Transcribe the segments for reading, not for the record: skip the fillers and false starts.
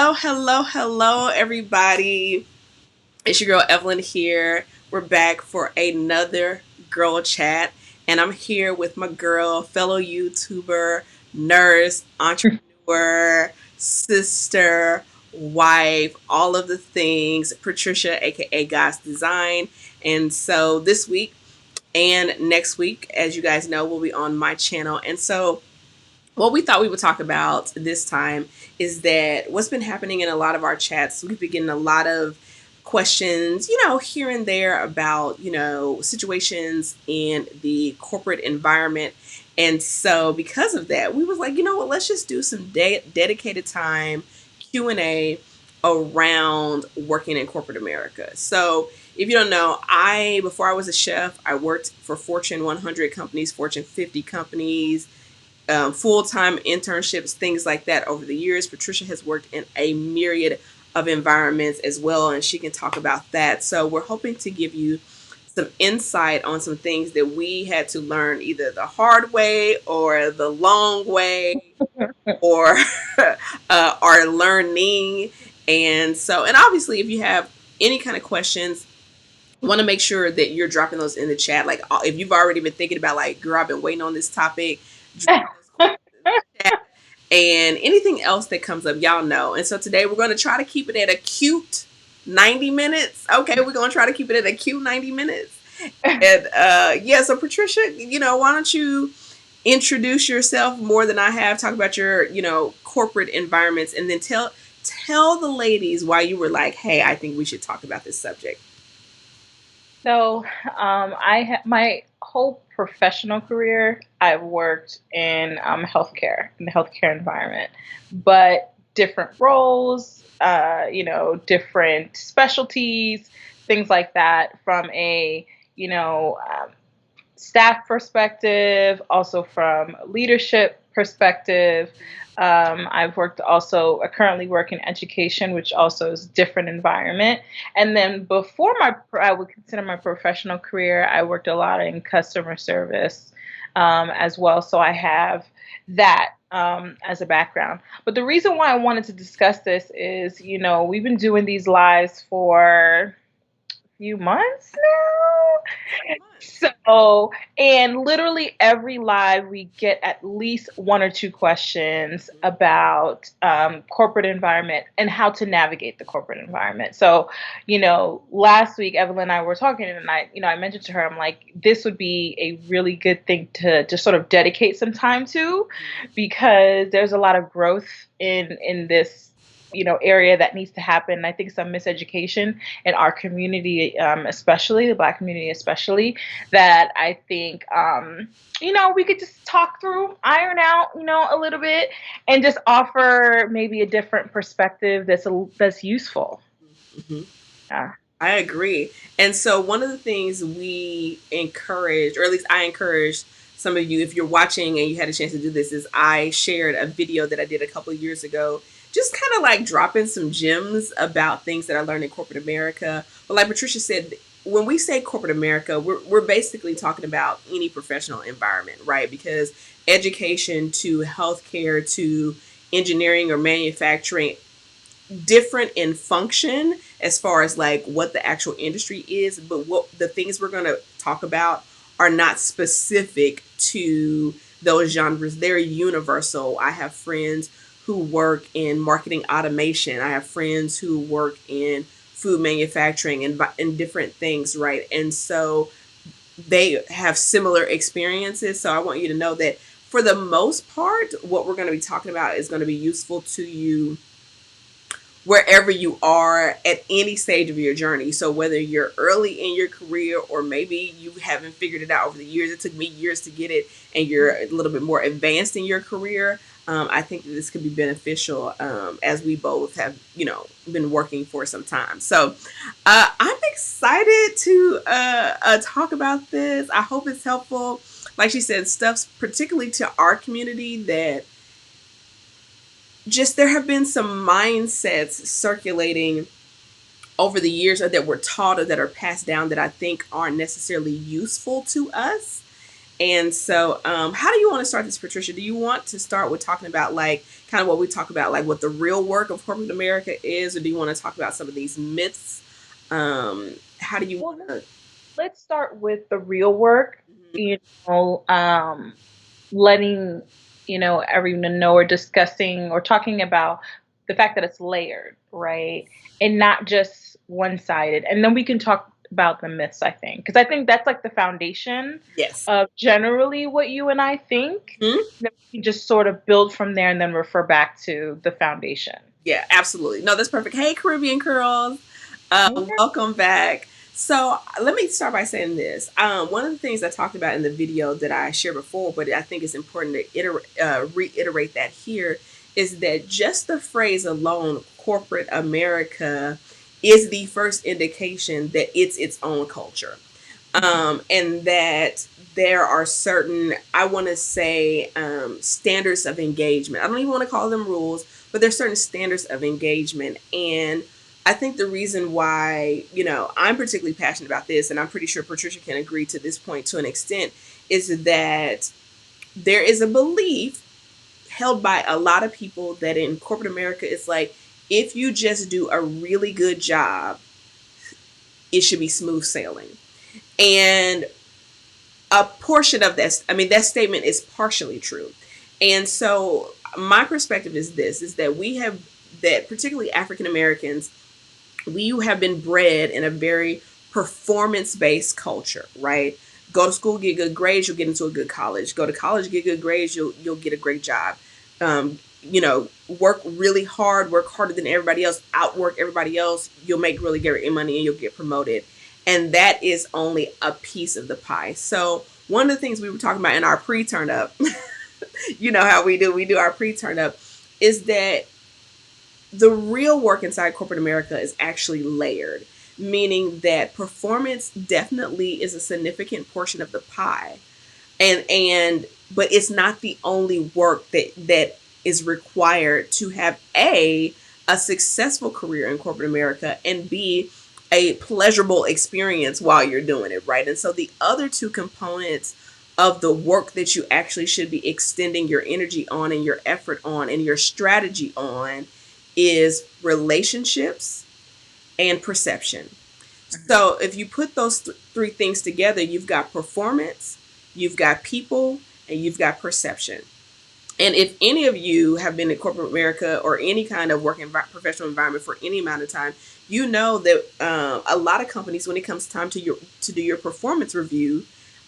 Hello, everybody. It's your girl Evelyn here. We're back for another girl chat, and I'm here with my girl, fellow YouTuber, nurse, entrepreneur, sister, wife, all of the things, Patricia, aka God's Design. And so this week and next week, as you guys know, will be on my channel. And so what we thought we would talk about this time is that what's been happening in a lot of our chats, we've been getting a lot of questions, here and there about, situations in the corporate environment. And so because of that, we was like, you know what, let's just do some dedicated time Q&A around working in corporate America. So if you don't know, before I was a chef, I worked for Fortune 100 companies, Fortune 50 companies, full-time internships, things like that over the years. Patricia has worked in a myriad of environments as well, and she can talk about that. So we're hoping to give you some insight on some things that we had to learn either the hard way or the long way or are learning. And obviously, if you have any kind of questions, want to make sure that you're dropping those in the chat. Like if you've already been thinking about like, girl, I've been waiting on this topic, drop those questions in the chat. And anything else that comes up, y'all know. And so today we're going to try to keep it at a cute 90 minutes. Okay, we're going to try to keep it at a cute 90 minutes. And yeah, so Patricia, why don't you introduce yourself more than I have, talk about your, corporate environments, and then tell the ladies why you were like, hey, I think we should talk about this subject. My whole professional career, I've worked in healthcare, in the healthcare environment, but different roles, different specialties, things like that from a, staff perspective, also from leadership perspective. I've worked also, I currently work in education, which also is a different environment. And then I would consider my professional career, I worked a lot in customer service as well. So I have that as a background. But the reason why I wanted to discuss this is, we've been doing these lives for a few months now. And literally every live, we get at least one or two questions about corporate environment and how to navigate the corporate environment. So, last week, Evelyn and I were talking, and I mentioned to her, I'm like, this would be a really good thing to just sort of dedicate some time to, because there's a lot of growth in this area that needs to happen. I think some miseducation in our community, especially the Black community, especially, that I think we could just talk through, iron out, a little bit, and just offer maybe a different perspective that's useful. Mm-hmm. Yeah. I agree. And so one of the things we encourage, or at least I encourage some of you, if you're watching and you had a chance to do this, is I shared a video that I did a couple of years ago, just kind of like dropping some gems about things that I learned in corporate America. But like Patricia said, when we say corporate America, we're basically talking about any professional environment, right? Because education to healthcare to engineering or manufacturing, different in function as far as like what the actual industry is, but what the things we're going to talk about are not specific to those genres. They're universal. I have friends who work in marketing automation. I have friends who work in food manufacturing and different things, right? And so they have similar experiences. So I want you to know that for the most part, what we're going to be talking about is going to be useful to you wherever you are at any stage of your journey. So whether you're early in your career or maybe you haven't figured it out over the years, it took me years to get it, and you're a little bit more advanced in your career, I think that this could be beneficial, as we both have, been working for some time. So I'm excited to talk about this. I hope it's helpful. Like she said, stuff's particularly to our community that just there have been some mindsets circulating over the years, or that were taught or that are passed down, that I think aren't necessarily useful to us. And so, how do you want to start this, Patricia? Do you want to start with talking about like kind of what we talk about, like what the real work of corporate America is, or do you want to talk about some of these myths? How do you Well, want let's start with the real work, to? you know, letting, everyone know or discussing or talking about the fact that it's layered, right? And not just one-sided. And then we can talk about the myths, I think, because I think that's like the foundation Yes. of generally what you and I think. Hmm. Then we can just sort of build from there and then refer back to the foundation. Yeah, absolutely. No, that's perfect. Hey, Caribbean Curls. Hey there. Welcome back. So let me start by saying this. One of the things I talked about in the video that I shared before, but I think it's important to reiterate that here, is that just the phrase alone, corporate America, is the first indication that it's its own culture. Mhm. And that there are certain, I want to say, standards of engagement. I don't even want to call them rules, but there's certain standards of engagement. And I think the reason why, I'm particularly passionate about this, and I'm pretty sure Patricia can agree to this point to an extent, is that there is a belief held by a lot of people that in corporate America, it's like if you just do a really good job, it should be smooth sailing. And a portion of that, I mean, that statement is partially true. And so my perspective is this, is that we have, that particularly African Americans, we have been bred in a very performance based culture, right? Go to school, get good grades, you'll get into a good college. Go to college, get good grades, you'll get a great job. Work really hard, work harder than everybody else, outwork everybody else. You'll make really great money and you'll get promoted. And that is only a piece of the pie. So one of the things we were talking about in our pre turn up, you know how we do our pre turn up, is that the real work inside corporate America is actually layered, meaning that performance definitely is a significant portion of the pie. And but it's not the only work that is required to have a successful career in corporate America, and b a pleasurable experience while you're doing it, right? And so the other two components of the work that you actually should be extending your energy on and your effort on and your strategy on is relationships and perception. Mhm. So if you put those three things together, you've got performance, you've got people, and you've got perception. And if any of you have been in corporate America or any kind of professional environment for any amount of time, you know that a lot of companies, when it comes time to do your performance review,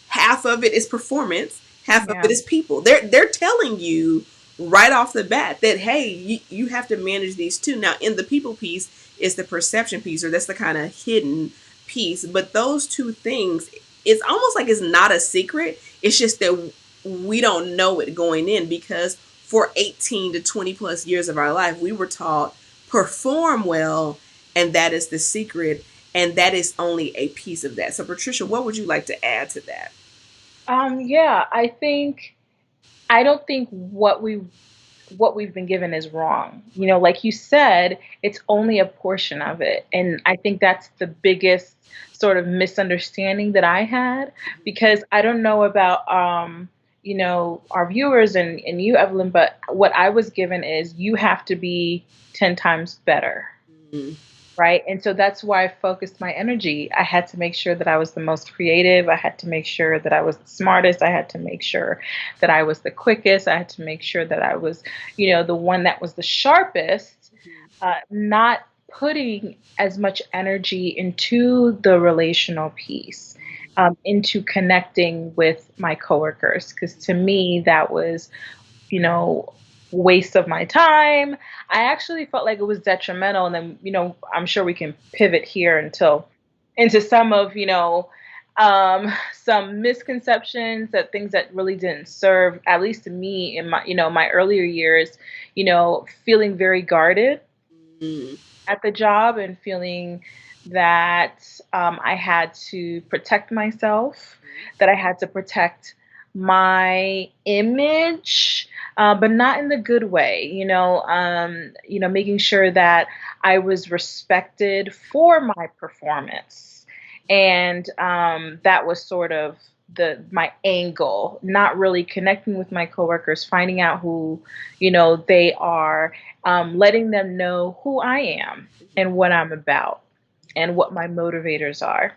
half of it is performance, half of Yeah. it is people. They're telling you right off the bat that hey, you have to manage these two. Now, in the people piece is the perception piece, or that's the kind of hidden piece. But those two things, it's almost like it's not a secret. It's just that we don't know it going in because for 18 to 20 plus years of our life, we were taught perform well, and that is the secret, and that is only a piece of that. So, Patricia, what would you like to add to that? Yeah, I don't think what we've been given is wrong. Like you said, it's only a portion of it. And I think that's the biggest sort of misunderstanding that I had, because I don't know about our viewers and you, Evelyn, but what I was given is you have to be 10 times better. Mm, Right. And so that's why I focused my energy. I had to make sure that I was the most creative. I had to make sure that I was the smartest. I had to make sure that I was the quickest. I had to make sure that I was, the one that was the sharpest, not putting as much energy into the relational piece, into connecting with my coworkers. Because to me, that was you know, waste of my time. I actually felt like it was detrimental. And then, I'm sure we can pivot here into some of, some misconceptions, that things that really didn't serve, at least to me in my earlier years, feeling very guarded mm, at the job and feeling that I had to protect myself, that I had to protect my image, but not in the good way. Making sure that I was respected for my performance, and that was sort of the my angle, not really connecting with my coworkers, finding out who, they are, letting them know who I am and what I'm about and what my motivators are.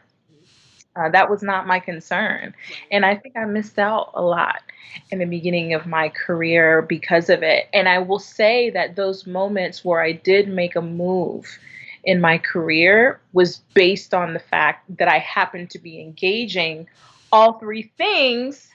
That was not my concern. Right. And I think I missed out a lot in the beginning of my career because of it. And I will say that those moments where I did make a move in my career was based on the fact that I happened to be engaging all three things.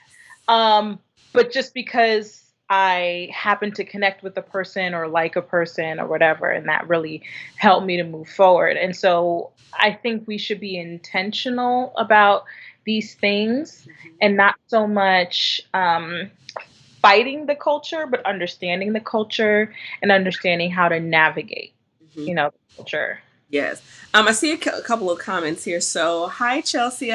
Um, but just because I happened to connect with a person or like a person or whatever, and that really helped me to move forward. And so I think we should be intentional about these things Mhm. and not so much fighting the culture, but understanding the culture and understanding how to navigate, Mhm. the culture. Yes. I see a couple of comments here. So, hi, Chelsea,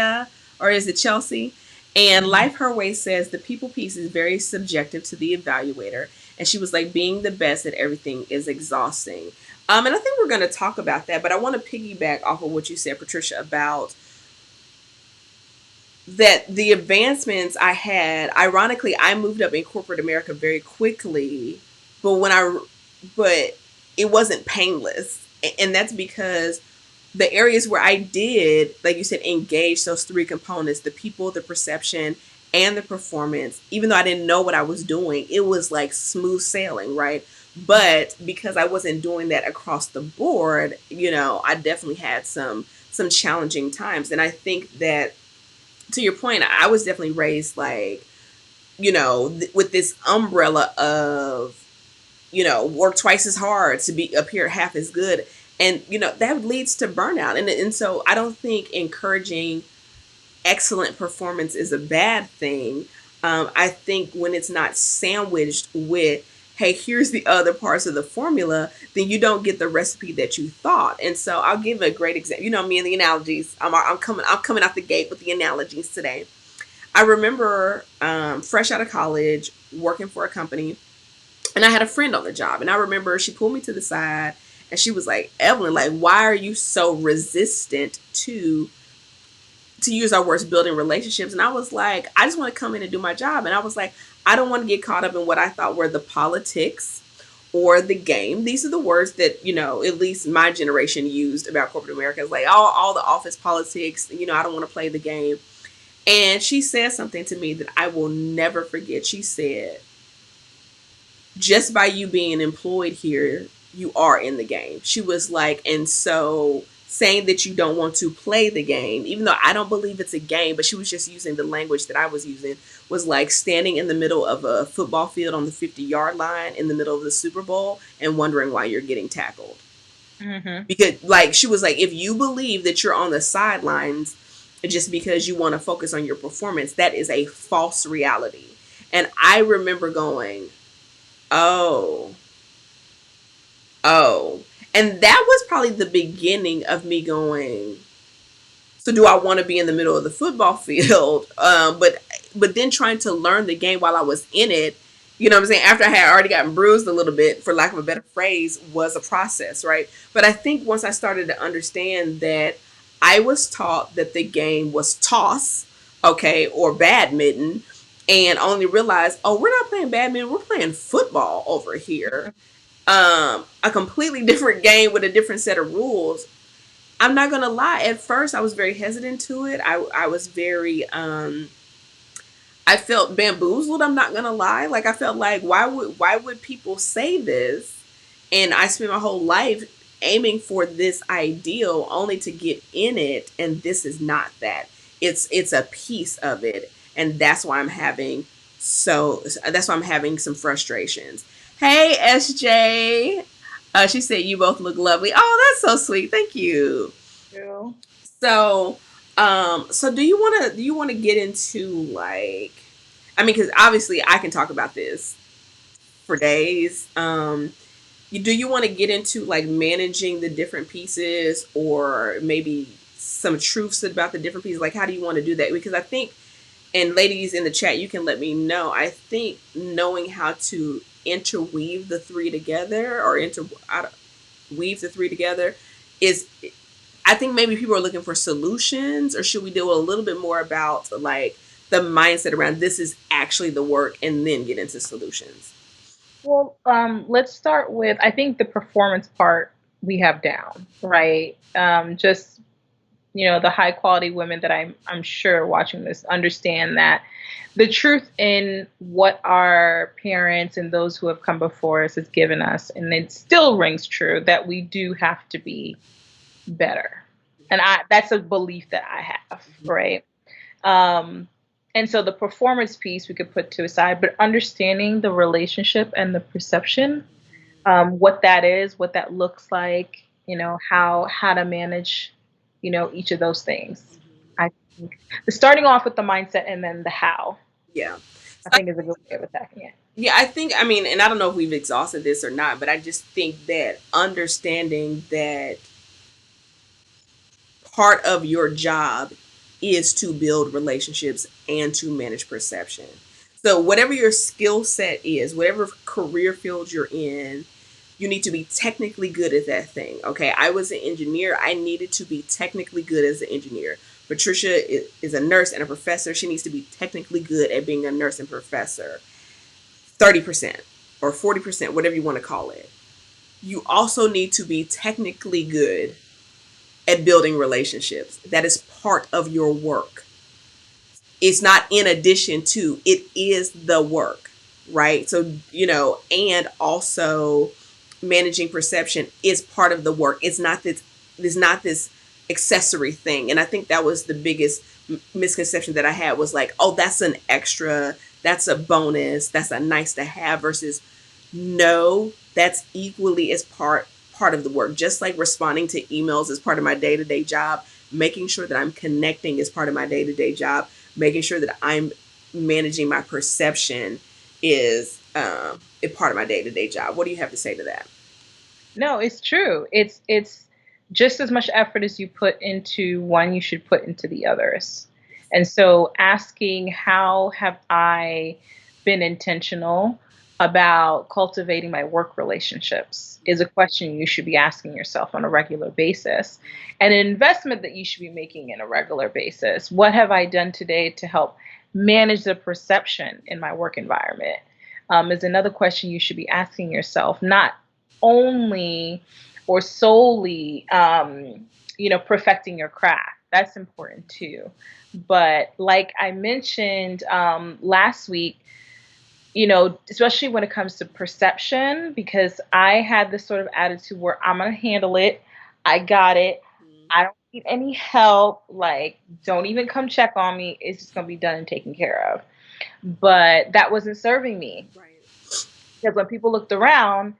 or is it Chelsea? And Mhm. Life Her Way says the people piece is very subjective to the evaluator. And she was like, being the best at everything is exhausting. And I think we're going to talk about that, but I want to piggyback off of what you said, Patricia, about that the advancements I had, ironically, I moved up in corporate America very quickly, but but it wasn't painless. And that's because the areas where I did, like you said, engage those three components, the people, the perception, and the performance, even though I didn't know what I was doing, it was like smooth sailing, right? But because I wasn't doing that across the board, I definitely had some challenging times. And I think that, to your point, I was definitely raised like, with this umbrella of, work twice as hard to be appear half as good. And, that leads to burnout. And so I don't think encouraging excellent performance is a bad thing. I think when it's not sandwiched with, hey, here's the other parts of the formula, then you don't get the recipe that you thought. And so I'll give a great example. Me and the analogies. I'm coming out the gate with the analogies today. I remember fresh out of college working for a company, and I had a friend on the job, and I remember she pulled me to the side and she was like, Evelyn, like, why are you so resistant to use our words, building relationships? And I was like, I just want to come in and do my job. And I was like, I don't want to get caught up in what I thought were the politics or the game. These are the words that, at least my generation used about corporate America. It's like, all the office politics, I don't want to play the game. And she said something to me that I will never forget. She said, just by you being employed here, you are in the game. She was like, and so saying that you don't want to play the game, even though I don't believe it's a game, but she was just using the language that I was using, was like standing in the middle of a football field on the 50-yard line in the middle of the Super Bowl and wondering why you're getting tackled. Mhm. Because, like, she was like, if you believe that you're on the sidelines just because you want to focus on your performance, that is a false reality. And I remember going, oh, oh. And that was probably the beginning of me going, so do I want to be in the middle of the football field? But then trying to learn the game while I was in it, you know what I'm saying? After I had already gotten bruised a little bit, for lack of a better phrase, was a process, right? But I think once I started to understand that I was taught that the game was toss, okay, or badminton, and only realized, oh, we're not playing badminton, we're playing football over here. A completely different game with a different set of rules. I'm not gonna lie. At first, I was very hesitant to it. I was very I felt bamboozled. I'm not gonna lie. Like, I felt like, why would people say this? And I spent my whole life aiming for this ideal, only to get in it, and this is not that. It's a piece of it, and that's why I'm having some frustrations. Hey, SJ. She said you both look lovely. Oh, that's so sweet. Thank you. Yeah. So, so do you want to get into, like, I mean, because obviously I can talk about this for days. Do you want to get into like managing the different pieces, or maybe some truths about the different pieces? Like, how do you want to do that? Because I think, and ladies in the chat, you can let me know. I think knowing how to interweave the three together, or weave the three together, is, I think maybe people are looking for solutions, or should we do a little bit more about like the mindset around this is actually the work and then get into solutions? Well, let's start with, I think, the performance part we have down, right? Just, the high quality women that I'm sure watching this understand that the truth in what our parents and those who have come before us has given us, and it still rings true, that we do have to be better. And that's a belief that I have, right? Um, and so the performance piece we could put to aside, but understanding the relationship and the perception, what that is, what that looks like, how to manage, each of those things. I think the starting off with the mindset and then the how, Yeah. I So think is a good way of attacking it. yeah, I think, I mean, and I don't know if we've exhausted this or not, but I just think that understanding that part of your job is to build relationships and to manage perception. So, whatever your skill set is, whatever career field you're in, you need to be technically good at that thing. Okay, I was an engineer, I needed to be technically good as an engineer. Patricia is a nurse and a professor. She needs to be technically good at being a nurse and professor. 30% or 40%, whatever you want to call it. You also need to be technically good at building relationships. That is part of your work. It's not in addition to, it is the work, right? So, and also managing perception is part of the work. It's not this accessory thing. And I think that was the biggest misconception that I had, was like, oh, that's an extra, that's a bonus, that's a nice to have, versus no, that's equally as part of the work. Just like responding to emails is part of my day-to-day job, making sure that I'm connecting is part of my day-to-day job, making sure that I'm managing my perception is a part of my day-to-day job. What do you have to say to that? No, it's true. It's just as much effort as you put into one, you should put into the others. And so asking, how have I been intentional about cultivating my work relationships, is a question you should be asking yourself on a regular basis. And an investment that you should be making in a regular basis. What have I done today to help manage the perception in my work environment? Is another question you should be asking yourself, not only or solely, perfecting your craft. That's important too. But like I mentioned last week, especially when it comes to perception, because I had this sort of attitude where I'm going to handle it. I got it. I don't need any help. Like, don't even come check on me. It's just going to be done and taken care of. But that wasn't serving me, Right. because when people looked around,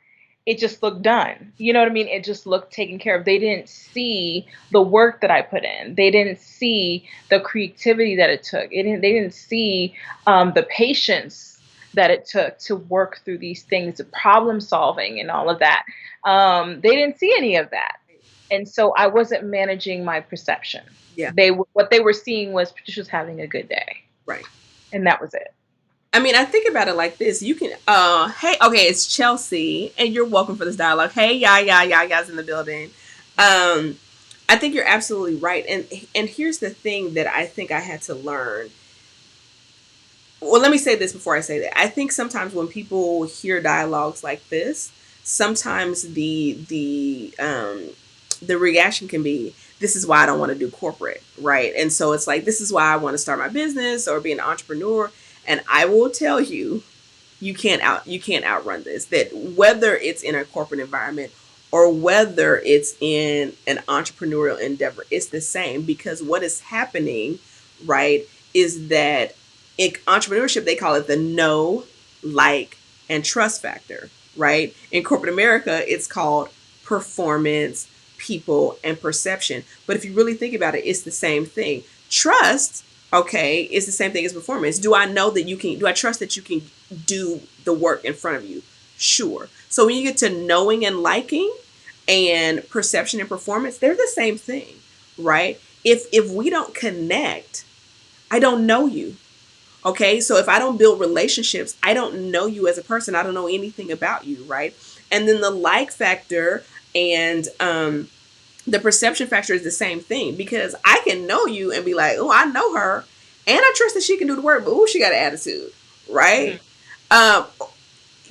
it just looked done. You know what I mean? It just looked taken care of. They didn't see the work that I put in. They didn't see the creativity that it took. They didn't see the patience that it took to work through these things, the problem solving and all of that. They didn't see any of that. And so I wasn't managing my perception. Yeah. What they were seeing was Patricia's having a good day. Right. And that was it. I mean, I think about it like this. You can, hey, okay, it's Chelsea, and you're welcome for this dialogue. Hey, yeah, guys in the building. I think you're absolutely right. And here's the thing that I think I had to learn. Well, let me say this before I say that. I think sometimes when people hear dialogues like this, sometimes the reaction can be, this is why I don't want to do corporate, right? And so it's like, this is why I want to start my business or be an entrepreneur. And I will tell you, you can't outrun this. That whether it's in a corporate environment or whether it's in an entrepreneurial endeavor, it's the same, because what is happening, right, is that in entrepreneurship they call it the know, like, and trust factor, right? In corporate America, it's called performance, people, and perception. But if you really think about it, it's the same thing. Trust, okay, is the same thing as performance. Do I trust that you can do the work in front of you? Sure. So when you get to knowing and liking and perception and performance, they're the same thing, right? If we don't connect, I don't know you. Okay, so if I don't build relationships, I don't know you as a person. I don't know anything about you, right? And then the like factor and the perception factor is the same thing, because I can know you and be like, oh, I know her. and I trust that she can do the work, but ooh, she got an attitude, Mhm. right? Um,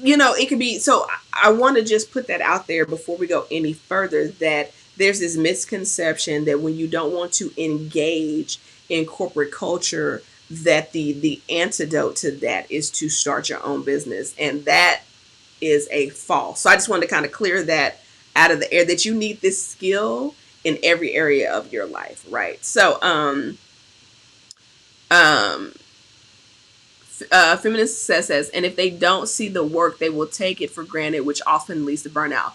it could be so. I want to just put that out there before we go any further that there's this misconception that when you don't want to engage in corporate culture, that the antidote to that is to start your own business, and that is a false. So I just wanted to kind of clear that out of the air, that you need this skill in every area of your life, right? So um feminist says, and if they don't see the work, they will take it for granted, which often leads to burnout.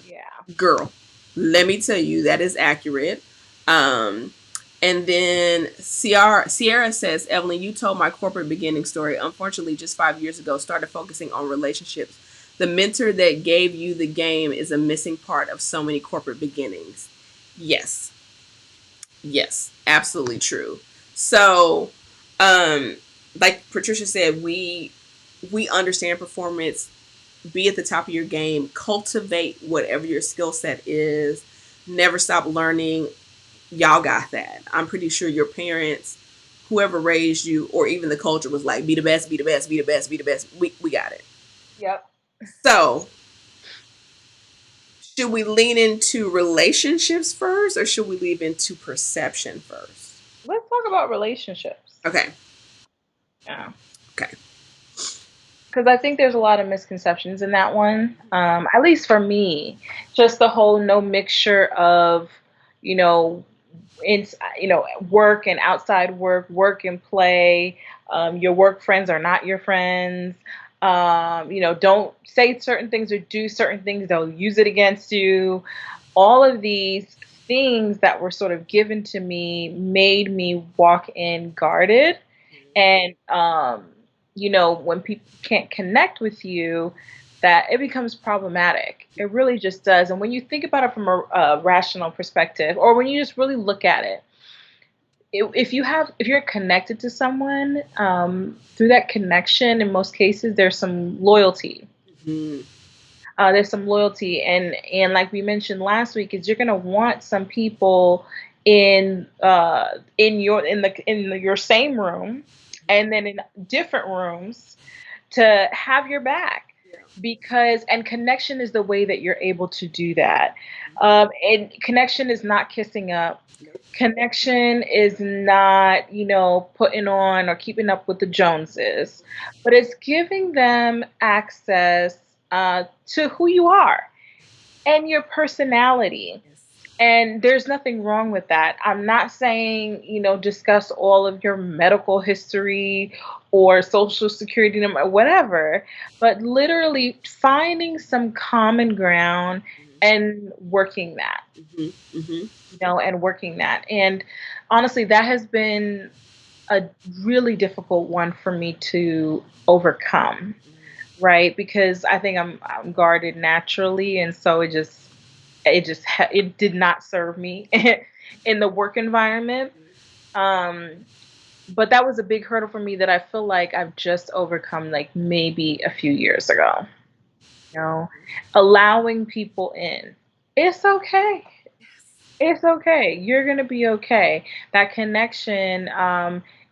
Yeah. Girl, let me tell you, that is accurate. Um, and then Sierra says, Evelyn, you told my corporate beginning story. Unfortunately, just 5 years ago, started focusing on relationships. The mentor that gave you the game is a missing part of so many corporate beginnings. Yes, yes, absolutely true. So, um, like Patricia said, we understand performance. Be at the top of your game, cultivate whatever your skill set is, never stop learning. Y'all got that. I'm pretty sure your parents, whoever raised you, or even the culture was like, be the best, be the best, be the best, be the best. We got it. Yep. So, should we lean into relationships first, or should we lean into perception first? Let's talk about relationships. Okay. Yeah. Okay. Because I think there's a lot of misconceptions in that one. At least for me, just the whole no mixture of, you know, in work and outside work, work and play. Your work friends are not your friends. Don't say certain things or do certain things; they'll use it against you. All of these things that were sort of given to me made me walk in guarded. And when people can't connect with you, that it becomes problematic. It really just does. And when you think about it from a rational perspective, or when you just really look at it, if you're connected to someone, through that connection, in most cases, there's some loyalty. Mhm. There's some loyalty, and like we mentioned last week, is you're gonna want some people in your same room, and then in different rooms, to have your back, Yeah. because and connection is the way that you're able to do that. And connection is not kissing up. Nope. Connection is not, putting on or keeping up with the Joneses, but it's giving them access to who you are and your personality. Yes. And there's nothing wrong with that. I'm not saying, discuss all of your medical history or social security number or whatever, but literally finding some common ground and working that, Mhm. Mhm. and working that. And honestly, that has been a really difficult one for me to overcome, right? Because I think I'm guarded naturally, and so it did not serve me in the work environment. Um, but that was a big hurdle for me that I feel like I've just overcome, like maybe a few years ago. You know, allowing people in. It's okay. It's okay. You're gonna be okay. That connection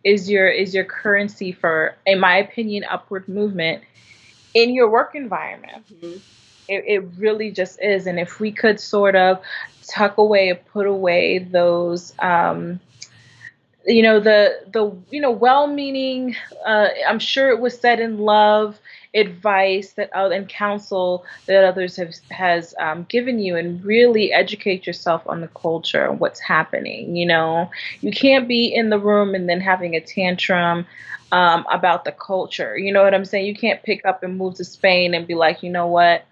is your currency for, in my opinion, upward movement in your work environment. Mhm. It really just is. And if we could sort of tuck away, put away those, well-meaning, I'm sure it was said in love, advice that and counsel that others has given you, and really educate yourself on the culture and what's happening. You can't be in the room and then having a tantrum about the culture. You know what I'm saying? You can't pick up and move to Spain and be like, you know what,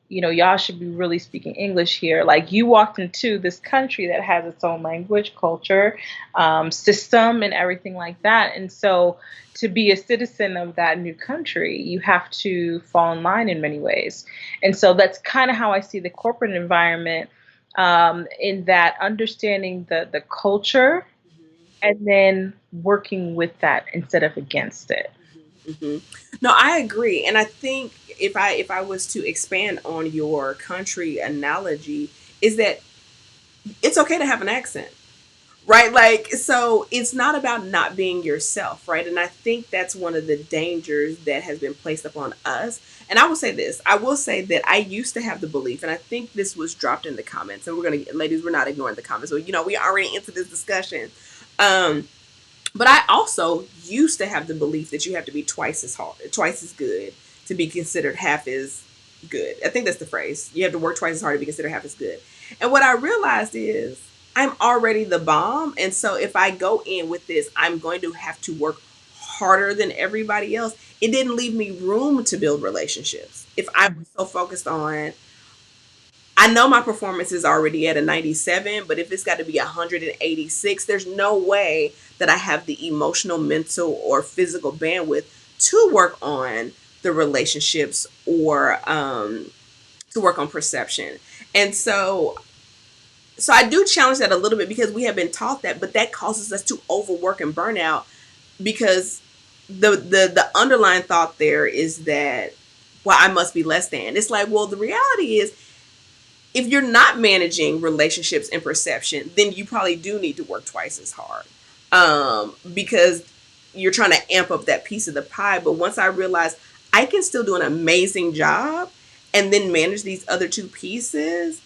y'all should be really speaking English here. Like, you walked into this country that has its own language, culture, system, and everything like that. And so, to be a citizen of that new country, you have to fall in line in many ways. And so, that's kind of how I see the corporate environment, in that understanding the culture and then working with that instead of against it. Hmm. No, I agree, and I think if I was to expand on your country analogy, is that it's okay to have an accent, Right? Like, so it's not about not being yourself, right? And I think that's one of the dangers that has been placed upon us. And I will say this, I will say that I used to have the belief, and I think this was dropped in the comments, and we're going to, ladies, we're not ignoring the comments. So, we already into this discussion. Um, but I also used to have the belief that you have to be twice as hard, twice as good to be considered half as good. I think that's the phrase. You have to work twice as hard to be considered half as good. And what I realized is I'm already the bomb. And so if I go in with this, I'm going to have to work harder than everybody else. It didn't leave me room to build relationships. If I was so focused on, I know my performance is already at a 97, but if it's got to be 186, there's no way that I have the emotional, mental, or physical bandwidth to work on the relationships or to work on perception. And so I do challenge that a little bit because we have been taught that, but that causes us to overwork and burn out because the underlying thought there is that, well, I must be less than. It's like, well, the reality is if you're not managing relationships and perception, then you probably do need to work twice as hard, because you're trying to amp up that piece of the pie. But once I realized I can still do an amazing job and then manage these other two pieces,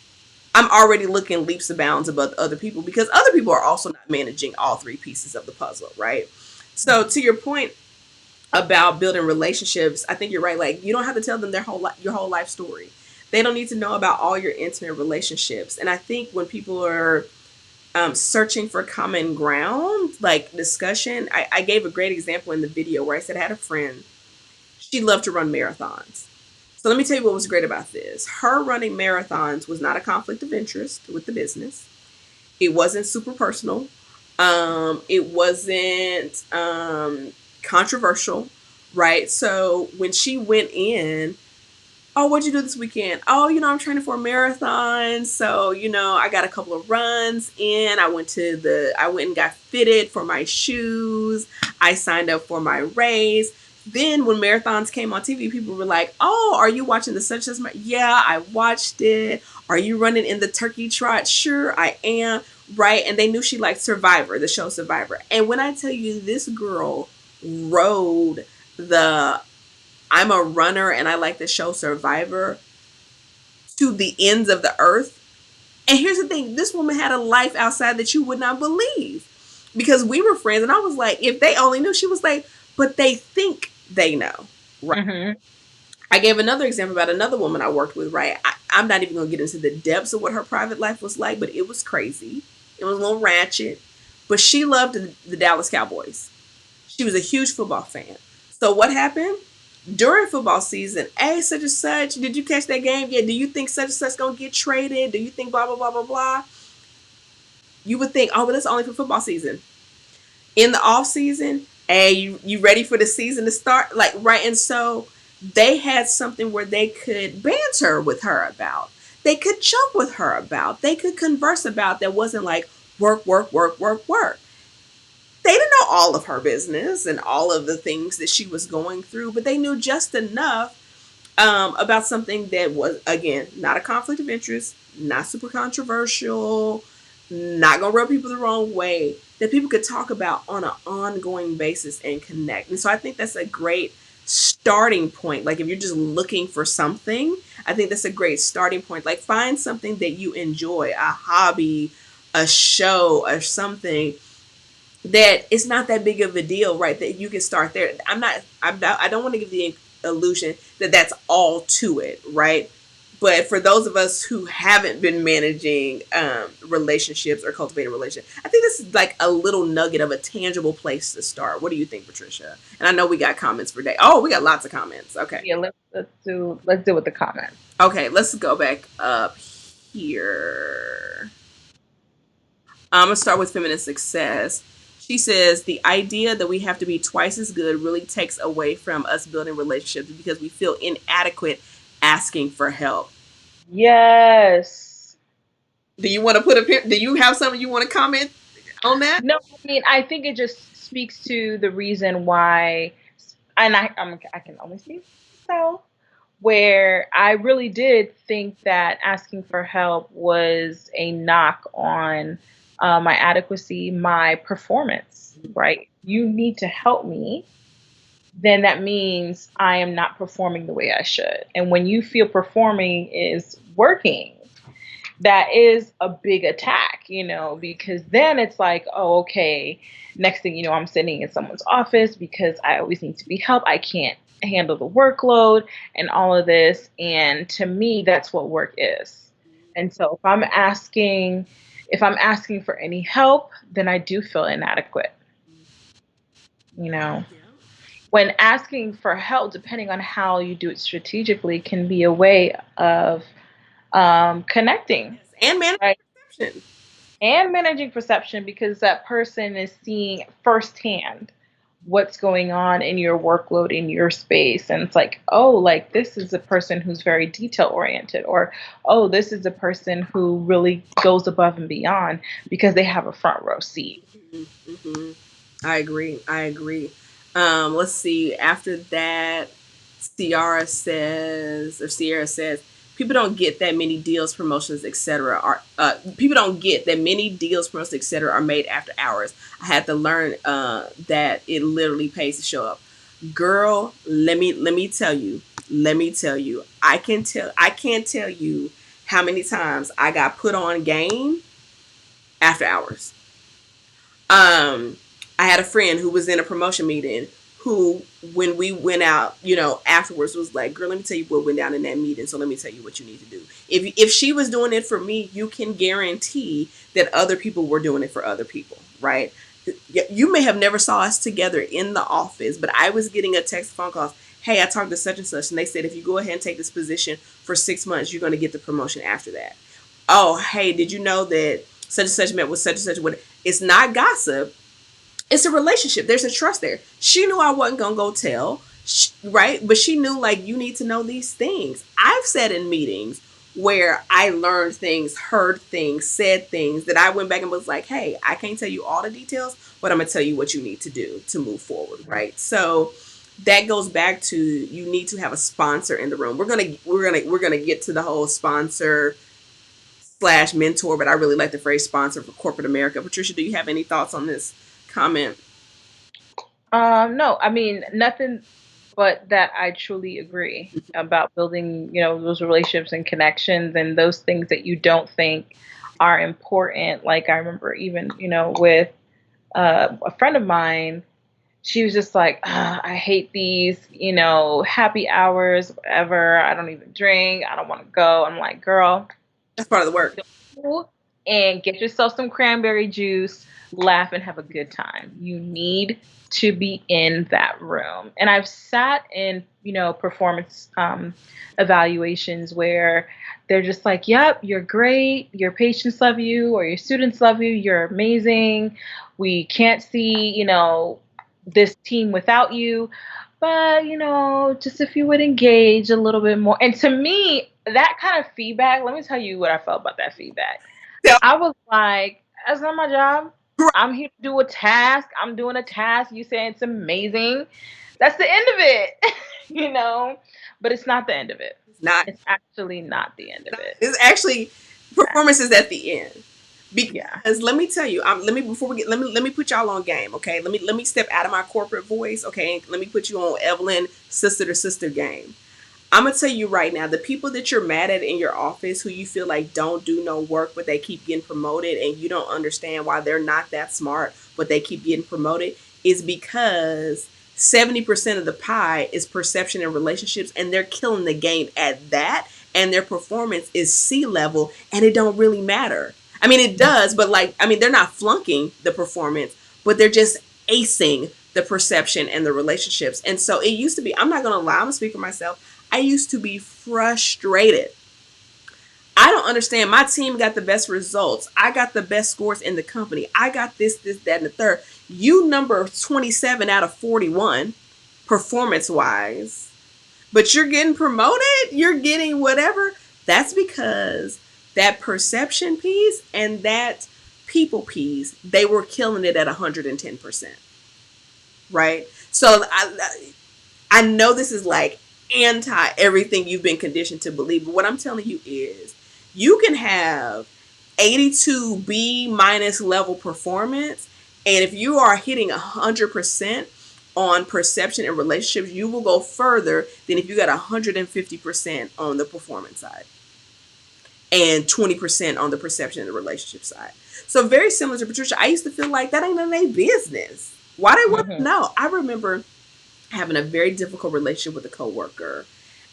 I'm already looking leaps and bounds above other people because other people are also not managing all three pieces of the puzzle, right? So to your point about building relationships, I think you're right. Like you don't have to tell them your whole life story. They don't need to know about all your intimate relationships. And I think when people are searching for common ground, like discussion, I gave a great example in the video where I said I had a friend. She loved to run marathons. So let me tell you what was great about this. Her running marathons was not a conflict of interest with the business. It wasn't super personal. It wasn't controversial, right? So when she went in, oh, what'd you do this weekend? Oh, I'm training for a marathon. So, I got a couple of runs in. I went and got fitted for my shoes. I signed up for my race. Then when marathons came on TV, people were like, oh, are you watching the such as yeah, I watched it. Are you running in the turkey trot? Sure, I am. Right. And they knew she liked Survivor, the show Survivor. And when I tell you this girl rode the I'm a runner and I like the show Survivor to the ends of the earth. And here's the thing, this woman had a life outside that you would not believe because we were friends. And I was like, if they only knew, she was like, but they think they know. Right. Mm-hmm. I gave another example about another woman I worked with, right? I'm not even going to get into the depths of what her private life was like, but it was crazy. It was a little ratchet. But she loved the Dallas Cowboys. She was a huge football fan. So what happened? During football season, hey, such and such, did you catch that game? Yeah, do you think such and such gonna get traded? Do you think blah blah blah blah blah? You would think, oh, but that's only for football season. In the off season, hey, you ready for the season to start? Like, right. And so they had something where they could banter with her about. They could joke with her about. They could converse about that wasn't like work, work, work, work, work. They didn't know all of her business and all of the things that she was going through, but they knew just enough about something that was, again, not a conflict of interest, not super controversial, not gonna rub people the wrong way, that people could talk about on an ongoing basis and connect. And so I think that's a great starting point. Like if you're just looking for something, I think that's a great starting point. Like find something that you enjoy, a hobby, a show, or something that it's not that big of a deal, right? That you can start there. I don't want to give the illusion that that's all to it, right? But for those of us who haven't been managing relationships or cultivating relationships, I think this is like a little nugget of a tangible place to start. What do you think, Patricia? And I know we got comments for day. Oh, we got lots of comments. Okay. Yeah, let's do with the comments. Okay, let's go back up here. I'm gonna start with feminine success. She says the idea that we have to be twice as good really takes away from us building relationships because we feel inadequate asking for help. Yes. Do you want to do you have something you want to comment on that? No, I mean, I think it just speaks to the reason why, and I can only speak for myself, where I really did think that asking for help was a knock on my adequacy, my performance, right? You need to help me, then that means I am not performing the way I should. And when you feel performing is working, that is a big attack, because then it's like, oh, okay, next thing you know, I'm sitting in someone's office because I always need to be helped. I can't handle the workload and all of this. And to me, that's what work is. And so if I'm asking for any help, then I do feel inadequate, you know. Yeah. When asking for help, depending on how you do it strategically, can be a way of connecting, Yes. And managing right? perception. And managing perception, because that person is seeing firsthand what's going on in your workload in your space, and it's like, oh, like this is a person who's very detail oriented, or oh, this is a person who really goes above and beyond because they have a front row seat. Mm-hmm. I agree. I agree. Let's see. After that, Sierra says, people don't get that many deals, promotions, etc. Are people don't get that many deals, promotions, etc. are made after hours. I had to learn that it literally pays to show up. Girl, let me tell you. Let me tell you. I can't tell you how many times I got put on game after hours. I had a friend who was in a promotion meeting who, when we went out, afterwards was like, girl, let me tell you what went down in that meeting. So let me tell you what you need to do. If she was doing it for me, you can guarantee that other people were doing it for other people, right? You may have never saw us together in the office, but I was getting a text phone call. Hey, I talked to such and such, and they said if you go ahead and take this position for 6 months, you're going to get the promotion after that. Oh, hey, did you know that such and such met with such and such? It's not gossip. It's a relationship. There's a trust there. She knew I wasn't gonna go tell, right? But she knew, like, you need to know these things. I've said in meetings where I learned things, heard things, said things that I went back and was like, hey, I can't tell you all the details, but I'm gonna tell you what you need to do to move forward, right? So that goes back to, you need to have a sponsor in the room. We're gonna get to the whole sponsor slash mentor, but I really like the phrase sponsor for corporate America. Patricia, do you have any thoughts on this comment? No, I mean, nothing but that. I truly agree about building, those relationships and connections and those things that you don't think are important. Like I remember even, with a friend of mine, she was just like, I hate these, happy hours, whatever. I don't even drink. I don't want to go. I'm like, girl, That's part of the work. go and get yourself some cranberry juice, laugh and have a good time. You need to be in that room. And I've sat in, performance evaluations where they're just like, yep, you're great. Your patients love you, or your students love you. You're amazing. We can't see, this team without you. But, just if you would engage a little bit more. And to me, that kind of feedback, let me tell you what I felt about that feedback. Yeah. I was like, that's not my job. I'm here to do a task. I'm doing a task. You say it's amazing. That's the end of it, but it's not the end of it. It's not. It's actually not the end of it. It's actually performance is at the end. Yeah. Because let me tell you, let me before we get let me put y'all on game, okay? Let me step out of my corporate voice, okay? And let me put you on Evelyn sister to sister game. I'm gonna tell you right now, the people that you're mad at in your office, who you feel like don't do no work, but they keep getting promoted, and you don't understand why they're not that smart, but they keep getting promoted, is because 70% of the pie is perception and relationships, and they're killing the game at that, and their performance is C level, and it don't really matter. I mean, it does, but like, I mean, they're not flunking the performance, but they're just acing the perception and the relationships. And so it used to be, I'm not gonna lie, I'm gonna speak for myself. I used to be frustrated. I don't understand. My team got the best results. I got the best scores in the company. I got this, that, and the third. You number 27 out of 41 performance wise, but you're getting promoted. You're getting whatever. That's because that perception piece and that people piece, they were killing it at 110%. Right? So I know this is like anti everything you've been conditioned to believe, but what I'm telling you is, you can have 82 B minus level performance. And if you are hitting 100% on perception and relationships, you will go further than if you got 150% on the performance side and 20% on the perception and the relationship side. So very similar to Patricia, I used to feel like that ain't none of their business. Why they want to Mhm. know? I remember having a very difficult relationship with a coworker,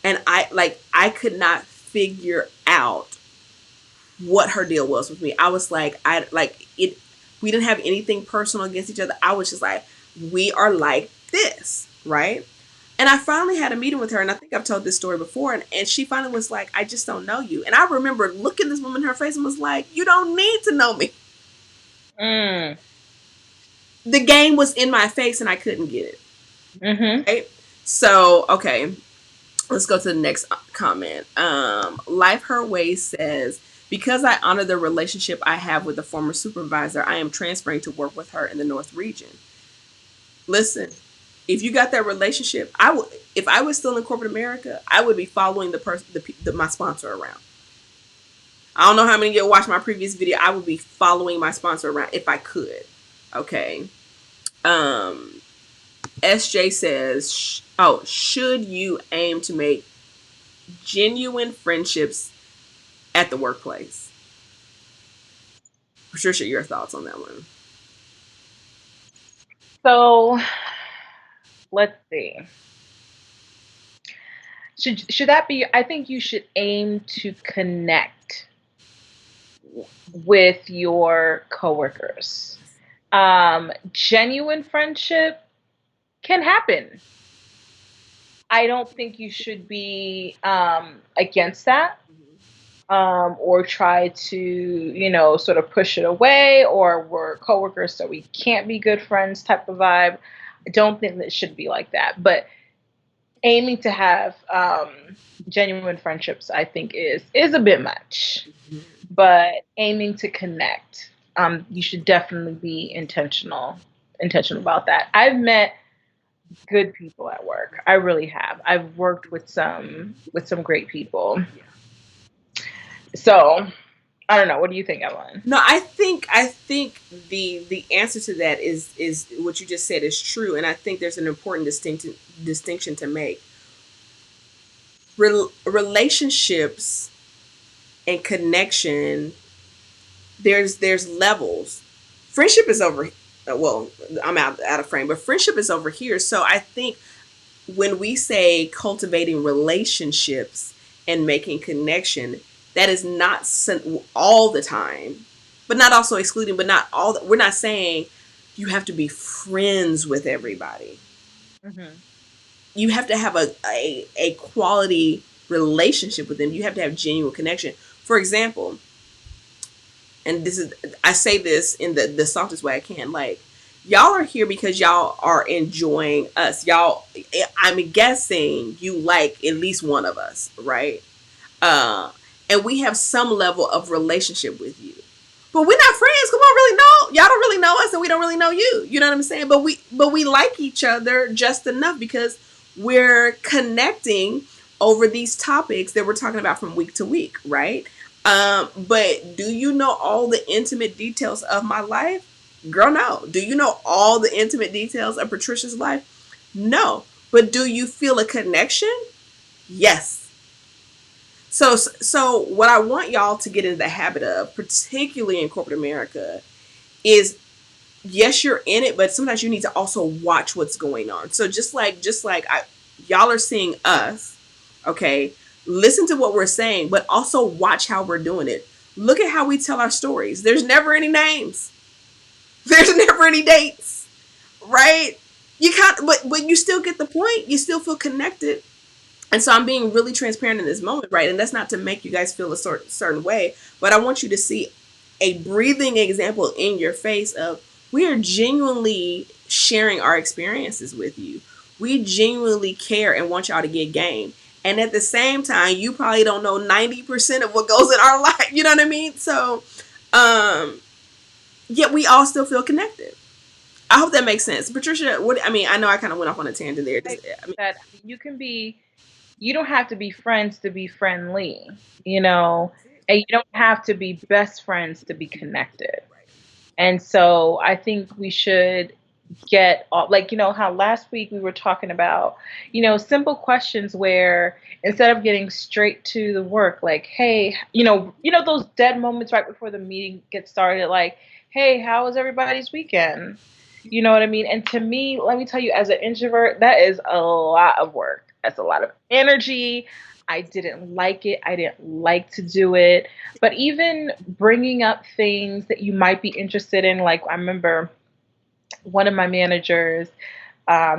and I could not figure out what her deal was with me. I was like, I like it. We didn't have anything personal against each other. I was just like, we are like this, right? And I finally had a meeting with her, and I think I've told this story before. And she finally was like, I just don't know you. And I remember looking this woman in her face and was like, you don't need to know me. Mm. The game was in my face, and I couldn't get it. Mhm. Right? So, okay, let's go to the next comment. Life Her Way says, because I honor the relationship I have with the former supervisor, I am transferring to work with her in the North region. Listen, if you got that relationship, I would. If I was still in corporate America, I would be following my sponsor around. I don't know how many of you watched my previous video. I would be following my sponsor around if I could. Okay. Um, SJ says, "Oh, should you aim to make genuine friendships at the workplace?" Patricia, your thoughts on that one? So let's see. Should that be? I think you should aim to connect with your coworkers. Genuine friendship can happen. I don't think you should be against that, or try to, sort of push it away, or we're coworkers, so we can't be good friends type of vibe. I don't think that it should be like that. But aiming to have genuine friendships, I think, is a bit much. But aiming to connect, you should definitely be intentional about that. I've met good people at work. I really have. I've worked with some great people. Yeah. So I don't know. What do you think, Evelyn? No, I think the answer to that is what you just said is true, and I think there's an important distinction to make. Relationships and connection, there's levels. Friendship is over. Well, I'm out of frame, but friendship is over here. So I think when we say cultivating relationships and making connection, that is not all the time, but not also excluding, but not all. We're not saying you have to be friends with everybody. Hmm. You have to have a quality relationship with them. You have to have genuine connection. For example, and this is, I say this in the softest way I can, like, y'all are here because y'all are enjoying us. Y'all, I'm guessing you like at least one of us, right? Uh, and we have some level of relationship with you. But we're not friends because we don't really know y'all. Don't really know us, and we don't really know you. You know what I'm saying? But we like each other just enough because we're connecting over these topics that we're talking about from week to week, right? But do you know all the intimate details of my life? Girl, no. Do you know all the intimate details of Patricia's life? No. But do you feel a connection? Yes. So what I want y'all to get into the habit of, particularly in corporate America, is, yes, you're in it, but sometimes you need to also watch what's going on. So just like y'all are seeing us, okay? Listen to what we're saying, but also watch how we're doing it. Look at how we tell our stories. There's never any names. There's never any dates, right? You can't, but you still get the point. You still feel connected. And so I'm being really transparent in this moment, right? And that's not to make you guys feel a certain way, but I want you to see a breathing example in your face of, we are genuinely sharing our experiences with you. We genuinely care and want y'all to get game. And at the same time, you probably don't know 90% of what goes in our life. You know what I mean? So, um, yet we all still feel connected. I hope that makes sense. Patricia, what, I mean, I know I kind of went off on a tangent there. I mean, That you can be, you don't have to be friends to be friendly. You know, And you don't have to be best friends to be connected. And so I think we should get all, like, how last week we were talking about, simple questions where instead of getting straight to the work, like, hey, those dead moments right before the meeting gets started, like, hey, how was everybody's weekend? You know what I mean? And to me, let me tell you, as an introvert, that is a lot of work. That's a lot of energy. I didn't like it. I didn't like to do it. But even bringing up things that you might be interested in, like I remember one of my managers,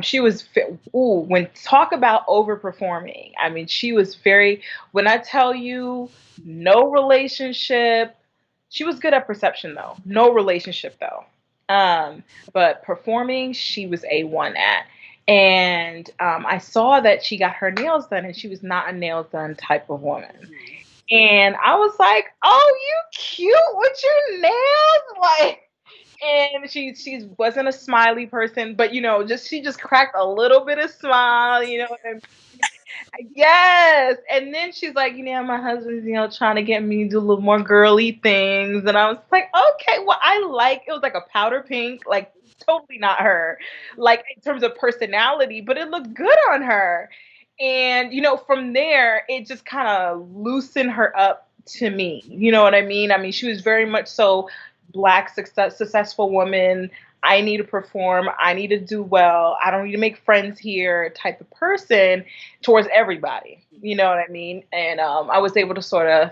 she was, when talk about overperforming. I mean, she was very, when I tell you, no relationship, she was good at perception though. No relationship though. But performing, she was A1 at. And I saw that she got her nails done, and she was not a nails done type of woman. And I was like, "Oh, you cute with your nails!" Like, and she wasn't a smiley person, but just she just cracked a little bit of smile, and yes. And then she's like, my husband's, trying to get me to do a little more girly things. And I was like, okay, well, it was like a powder pink, like totally not her, like in terms of personality, but it looked good on her. And, from there, it just kind of loosened her up to me. You know what I mean? I mean, she was very much so Black successful woman. I need to perform. I need to do well. I don't need to make friends here type of person towards everybody. You know what I mean? And I was able to sort of,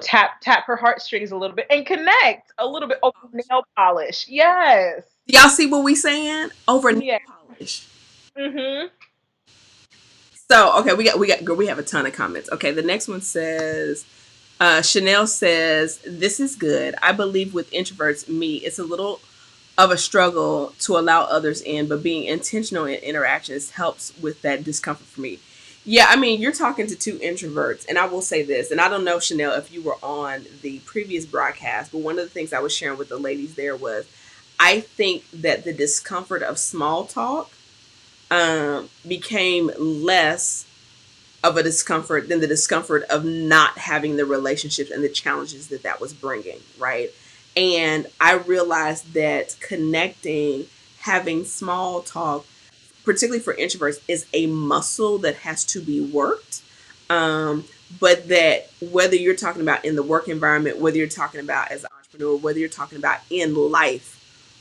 tap her heartstrings a little bit and connect a little bit over nail polish. Yes. Y'all see what we saying? Over nail Yeah. polish. Mhm. So okay, we have a ton of comments. Okay, the next one says Chanel says, "This is good. I believe with introverts, me, it's a little of a struggle to allow others in, but being intentional in interactions helps with that discomfort for me." Yeah, I mean, you're talking to two introverts, and I will say this, and I don't know, Chanel, if you were on the previous broadcast, but one of the things I was sharing with the ladies there was I think that the discomfort of small talk became less of a discomfort than the discomfort of not having the relationships and the challenges that that was bringing, right? And I realized that connecting, having small talk, particularly for introverts, is a muscle that has to be worked. Um, but that whether you're talking about in the work environment, whether you're talking about as an entrepreneur, whether you're talking about in life,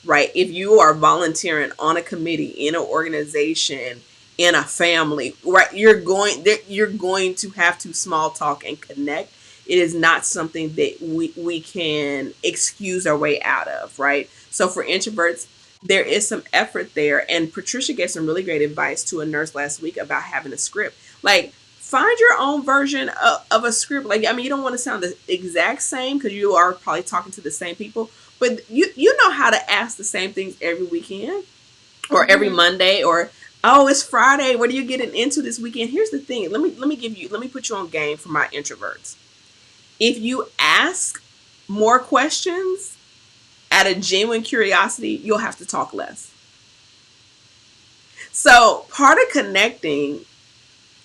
right? If you are volunteering on a committee, in an organization, in a family, right? You're going to have to small talk and connect. It is not something that we can excuse our way out of, right? So for introverts, there is some effort there. And Patricia gave some really great advice to a nurse last week about having a script. Like, find your own version of a script. Like, I mean, you don't want to sound the exact same because you are probably talking to the same people, but you know how to ask the same things every weekend or every Mhm. Monday or oh, it's Friday. What are you getting into this weekend? Here's the thing. Let me put you on game for my introverts. If you ask more questions out of genuine curiosity, you'll have to talk less. So part of connecting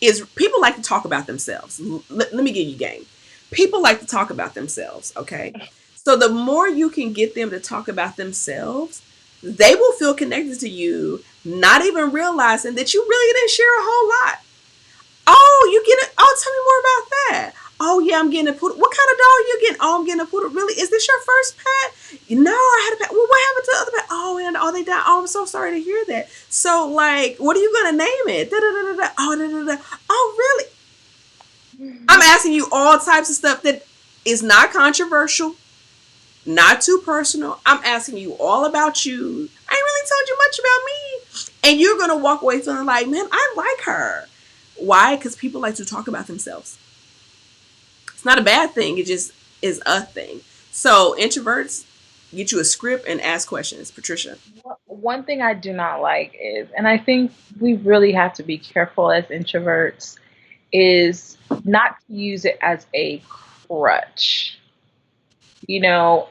is people like to talk about themselves. Let me give you game. People like to talk about themselves, okay? So the more you can get them to talk about themselves, they will feel connected to you, not even realizing that you really didn't share a whole lot. Oh, you get it. Oh, tell me more about that. Oh yeah, I'm getting a poodle. What kind of dog are you getting? Oh, I'm getting a poodle. Really? Is this your first pet? No, I had a pet. Well, what happened to the other pet? Oh, and oh, they died. Oh, I'm so sorry to hear that. So, like, what are you gonna name it? Da, da, da, da, da. Oh, da, da, da. Oh, really? I'm asking you all types of stuff that is not controversial, not too personal. I'm asking you all about you. I ain't really told you much about me. And you're gonna walk away feeling like, man, I like her. Why? Because people like to talk about themselves. It's not a bad thing. It just is a thing. So introverts, get you a script and ask questions. Patricia. One thing I do not like is, and I think we really have to be careful as introverts, is not to use it as a crutch.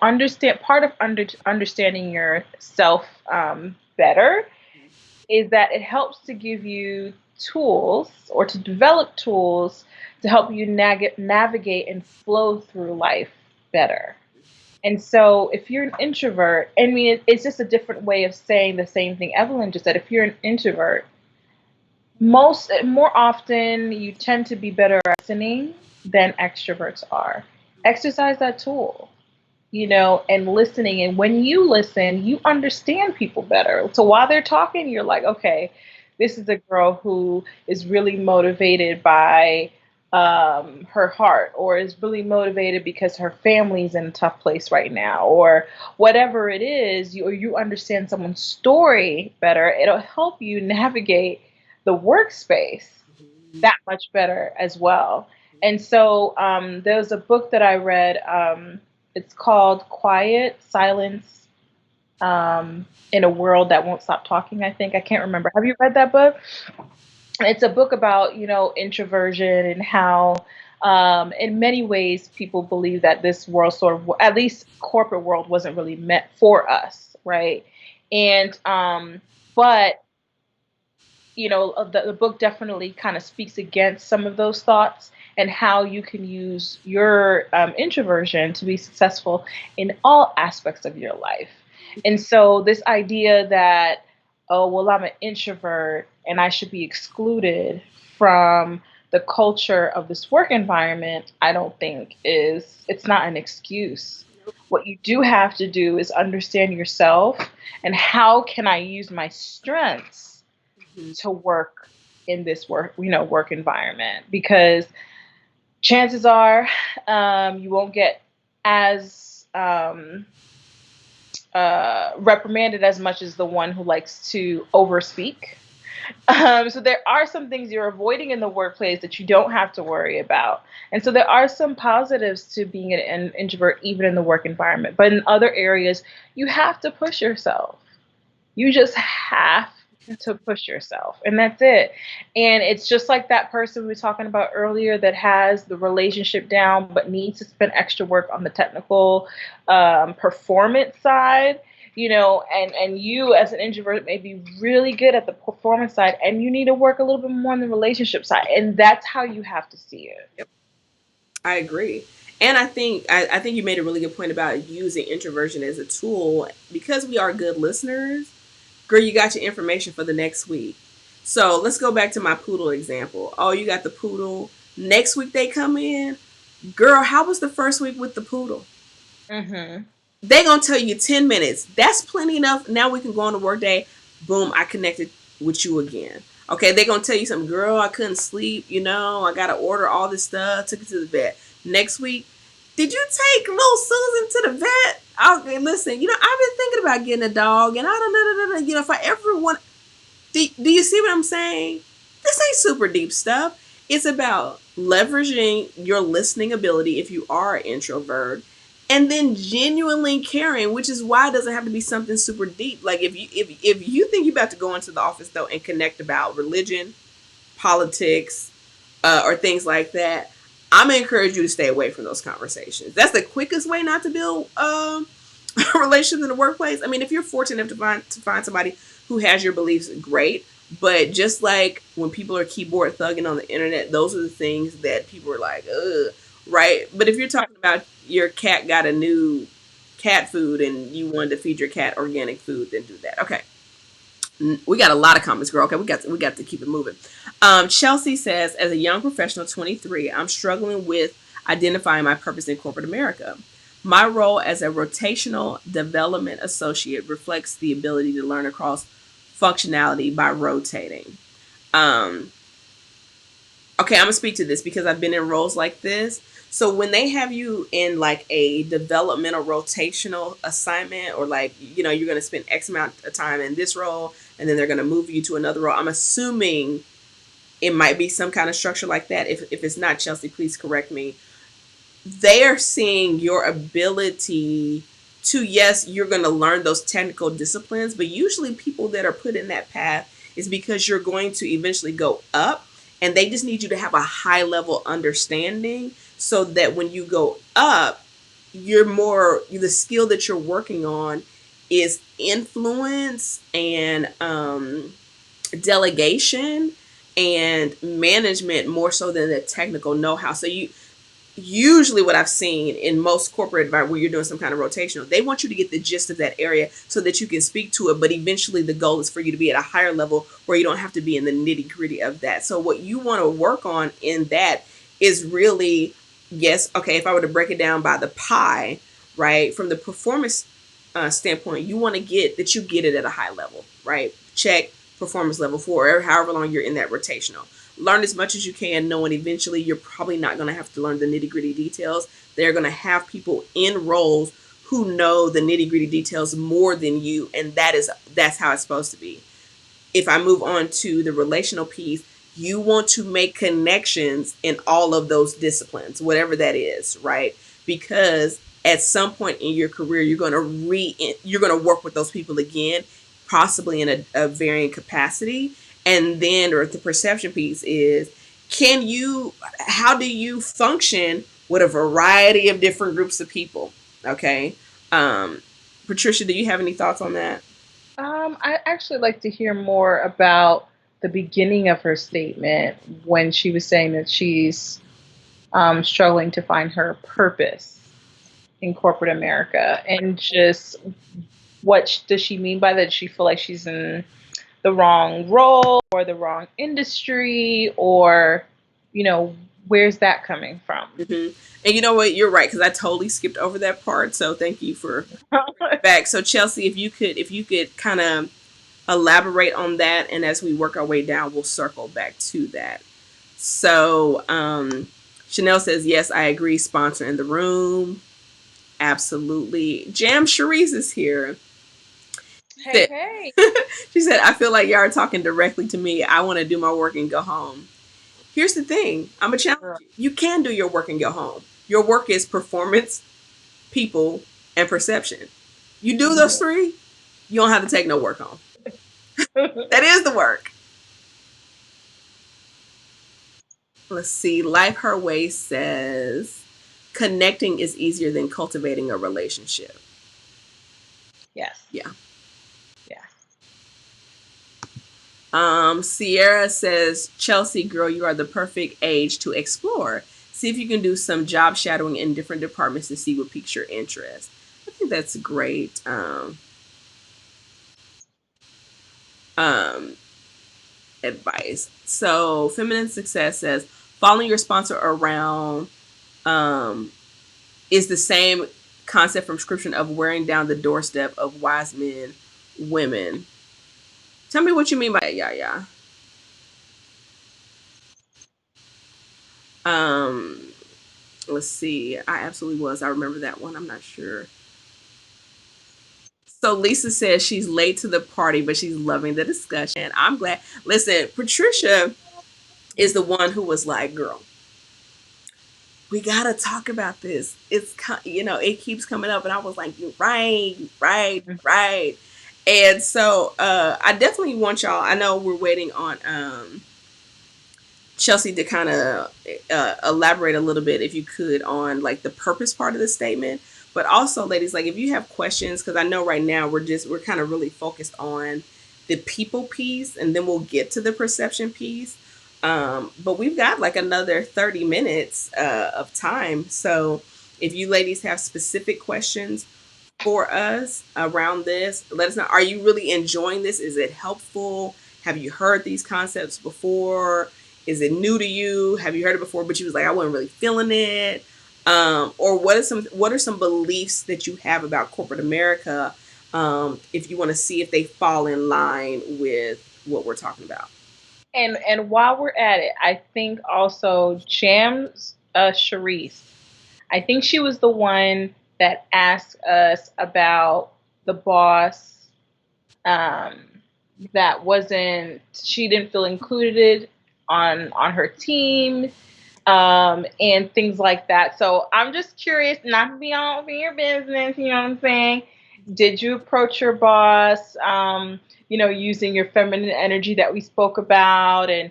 Understand part of understanding yourself better is that it helps to give you tools or to develop tools to help you navigate and flow through life better. And so, if you're an introvert, I mean, it's just a different way of saying the same thing Evelyn just said. If you're an introvert, more often you tend to be better at listening than extroverts are. Exercise that tool, and listening. And when you listen, you understand people better. So while they're talking, you're like, okay, this is a girl who is really motivated by her heart, or is really motivated because her family's in a tough place right now, or whatever it is, or you understand someone's story better. It'll help you navigate the workspace that much better as well. And so there's a book that I read. It's called Quiet Silence in a World That Won't Stop Talking, I think. I can't remember. Have you read that book? It's a book about, introversion and how, in many ways, people believe that this world sort of, at least corporate world, wasn't really meant for us, right? And, but the book definitely kind of speaks against some of those thoughts and how you can use your introversion to be successful in all aspects of your life. And so, this idea that, oh, well, I'm an introvert and I should be excluded from the culture of this work environment, I don't think it's not an excuse. What you do have to do is understand yourself and how can I use my strengths to work in this work environment, because chances are you won't get as reprimanded as much as the one who likes to overspeak. So there are some things you're avoiding in the workplace that you don't have to worry about. And so there are some positives to being an introvert, even in the work environment. But in other areas, you have to push yourself. You just have to push yourself, and that's it. And it's just like that person we were talking about earlier that has the relationship down but needs to spend extra work on the technical performance side. And you as an introvert may be really good at the performance side, and you need to work a little bit more on the relationship side. And that's how you have to see it. Yep, I agree. And I think you made a really good point about using introversion as a tool because we are good listeners. Girl, you got your information for the next week. So let's go back to my poodle example. Oh, you got the poodle. Next week they come in. Girl, how was the first week with the poodle? Mm-hmm. They gonna tell you 10 minutes. That's plenty enough. Now we can go on the work day. Boom, I connected with you again. Okay, they gonna tell you something. Girl, I couldn't sleep. I gotta order all this stuff. Took it to the vet. Next week, did you take little Susan to the vet? Okay, listen, I've been thinking about getting a dog, and I don't know, if I ever want, do you see what I'm saying? This ain't super deep stuff. It's about leveraging your listening ability if you are an introvert, and then genuinely caring, which is why it doesn't have to be something super deep. Like if you think you're about to go into the office though and connect about religion, politics, or things like that, I'm gonna encourage you to stay away from those conversations. That's the quickest way not to build relationships in the workplace. I mean, if you're fortunate enough to find somebody who has your beliefs, great. But just like when people are keyboard thugging on the internet, those are the things that people are like, ugh, right? But if you're talking about your cat got a new cat food and you wanted to feed your cat organic food, then do that. Okay. We got a lot of comments, girl. Okay, we got to keep it moving. Chelsea says, as a young professional, 23, I'm struggling with identifying my purpose in corporate America. My role as a rotational development associate reflects the ability to learn across functionality by rotating. Um, okay, I'm gonna speak to this because I've been in roles like this. So when they have you in like a developmental rotational assignment, or like you're gonna spend X amount of time in this role, and then they're gonna move you to another role. I'm assuming it might be some kind of structure like that. If it's not, Chelsea, please correct me. They are seeing your ability to, yes, you're going to learn those technical disciplines, but usually people that are put in that path is because you're going to eventually go up, and they just need you to have a high level understanding so that when you go up, the skill that you're working on is influence and delegation and management more so than the technical know-how. So you usually what I've seen in most corporate environment where you're doing some kind of rotational, they want you to get the gist of that area so that you can speak to it. But eventually the goal is for you to be at a higher level where you don't have to be in the nitty gritty of that. So what you want to work on in that is really, yes, okay, if I were to break it down by the pie, right, from the performance standpoint, you want to get that you get it at a high level, right? Check performance level 4, however long you're in that rotational. Learn as much as you can, knowing eventually you're probably not going to have to learn the nitty gritty details. They're going to have people in roles who know the nitty gritty details more than you, and that's how it's supposed to be. If I move on to the relational piece, you want to make connections in all of those disciplines, whatever that is, right? Because at some point in your career, you're going to work with those people again, possibly in a varying capacity. And then, or the perception piece is, can you, how do you function with a variety of different groups of people? Okay. Um, Patricia, do you have any thoughts on that? I actually like to hear more about the beginning of her statement when she was saying that she's struggling to find her purpose in corporate America, and just does she mean by that? Does she feel like she's in the wrong role or the wrong industry, or you know, where's that coming from? Mm-hmm. And you know what? You're right because I totally skipped over that part. So thank you for back. So Chelsea, if you could kind of elaborate on that, and as we work our way down, we'll circle back to that. So Chanel says yes, I agree. Sponsor in the room, absolutely. Jam Cherise is here. She Hey, said, hey. she said, I feel like y'all are talking directly to me. I want to do my work and go home. Here's the thing. I'm a challenge Girl. you. You can do your work and go home. Your work is performance, people, and perception. You do those three, you don't have to take no work home. That is the work. Let's see. Life Her Way says connecting is easier than cultivating a relationship. Yes. Yeah. Yeah. Sierra says, Chelsea, girl, you are the perfect age to explore. See if you can do some job shadowing in different departments to see what piques your interest. I think that's great. Um, Advice. So, Feminine Success says, following your sponsor around um, is the same concept from scripture of wearing down the doorstep of wise men, women. Tell me what you mean by that, yeah, yeah. Um, let's see. I absolutely was. I remember that one. I'm not sure. So Lisa says she's late to the party, but she's loving the discussion. I'm glad. Listen, Patricia is the one who was like, "Girl, we gotta talk about this. It keeps coming up," and I was like, "You're right, right, right." And so I definitely want y'all. I know we're waiting on Chelsea to kind of elaborate a little bit, if you could, on like the purpose part of the statement. But also, ladies, like if you have questions, because I know right now we're kind of really focused on the people piece, and then we'll get to the perception piece. But we've got like another 30 minutes of time. So if you ladies have specific questions for us around this, let us know. Are you really enjoying this? Is it helpful? Have you heard these concepts before? Is it new to you? Have you heard it before, but you was like, I wasn't really feeling it? Or what are some beliefs that you have about corporate America? If you want to see if they fall in line with what we're talking about. And while we're at it, I think also Jam's Sharice. I think she was the one that asked us about the boss um, that wasn't. She didn't feel included on her team, and things like that. So I'm just curious, not to be all over your business, you know what I'm saying? Did you approach your boss, using your feminine energy that we spoke about, and,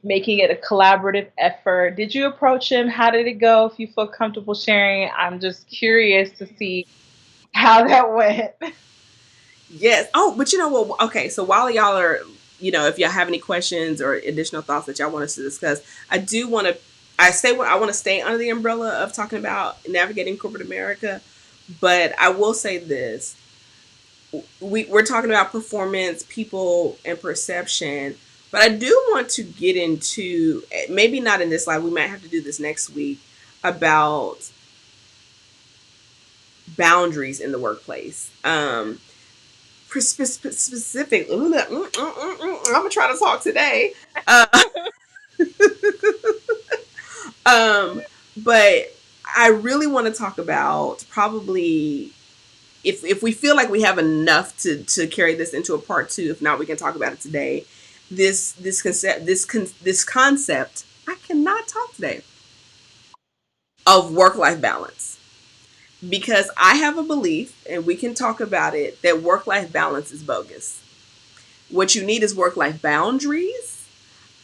making it a collaborative effort? Did you approach him? How did it go? If you feel comfortable sharing, I'm just curious to see how that went. Yes. Oh, but you know what? Okay, so while y'all are if y'all have any questions or additional thoughts that y'all want us to discuss, I do want to. I want to stay under the umbrella of talking about navigating corporate America, but I will say this: we're talking about performance, people, and perception. But I do want to get into, maybe not in this live. We might have to do this next week about boundaries in the workplace. Specific. I'm gonna try to talk today. Uh, um, but I really want to talk about, probably, if we feel like we have enough to carry this into a part two. If not, we can talk about it today. This concept. I cannot talk today, of work life balance, because I have a belief, and we can talk about it, that work life balance is bogus. What you need is work life boundaries.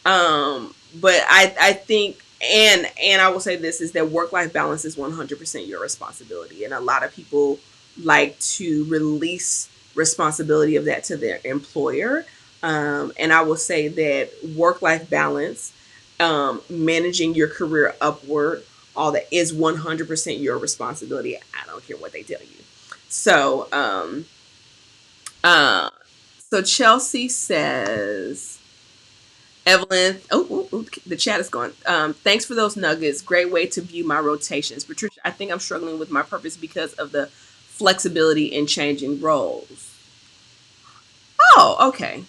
But I think, and I will say this, is that work life balance is 100% your responsibility, and a lot of people like to release responsibility of that to their employer. And I will say that work life balance, managing your career upward, all that, is 100% your responsibility. I don't care what they tell you. So, uh, so Chelsea says, Evelyn, the chat is gone. Thanks for those nuggets. Great way to view my rotations. Patricia, I think I'm struggling with my purpose because of the flexibility in changing roles. Oh, okay.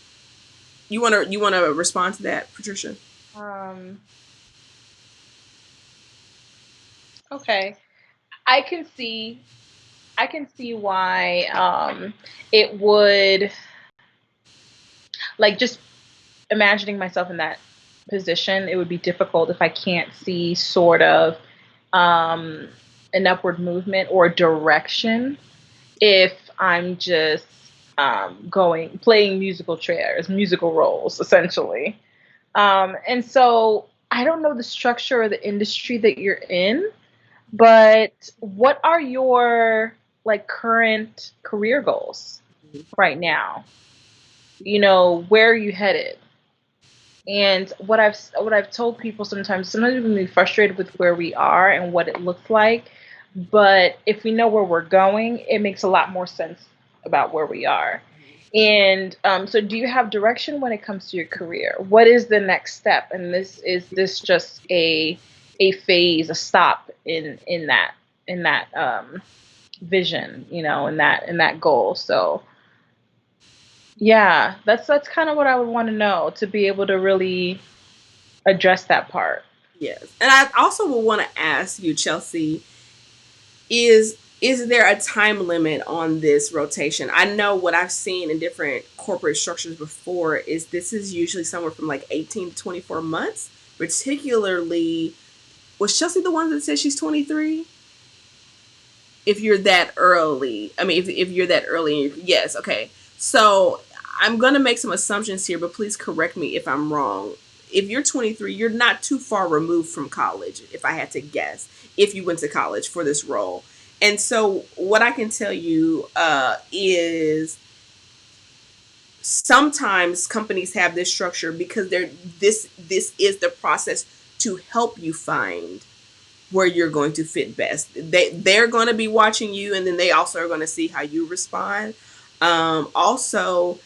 You wanna respond to that, Patricia? Um, okay. I can see I can see why it would, like, just imagining myself in that position, it would be difficult if I can't see sort of um, an upward movement or direction, if I'm just playing musical chairs, musical roles, essentially. And so I don't know the structure or the industry that you're in, but what are your, like, current career goals right now? Where are you headed? And what I've told people, sometimes we can be frustrated with where we are and what it looks like, but if we know where we're going, it makes a lot more sense about where we are. And so, do you have direction when it comes to your career? What is the next step? And this just a phase, a stop in that vision, in that goal. So yeah, that's kind of what I would want to know, to be able to really address that part. Yes, and I also will want to ask you, Chelsea, is there a time limit on this rotation? I know what I've seen in different corporate structures before is this is usually somewhere from like 18 to 24 months. Particularly, was Chelsea the one that said she's 23? If you're that early, I mean, if you're that early, yes, okay. So I'm gonna make some assumptions here, but please correct me if I'm wrong. If you're 23, you're not too far removed from college, if I had to guess, if you went to college for this role. And so what I can tell you, is sometimes companies have this structure because this is the process to help you find where you're going to fit best. They're going to be watching you, and then they also are going to see how you respond. Also,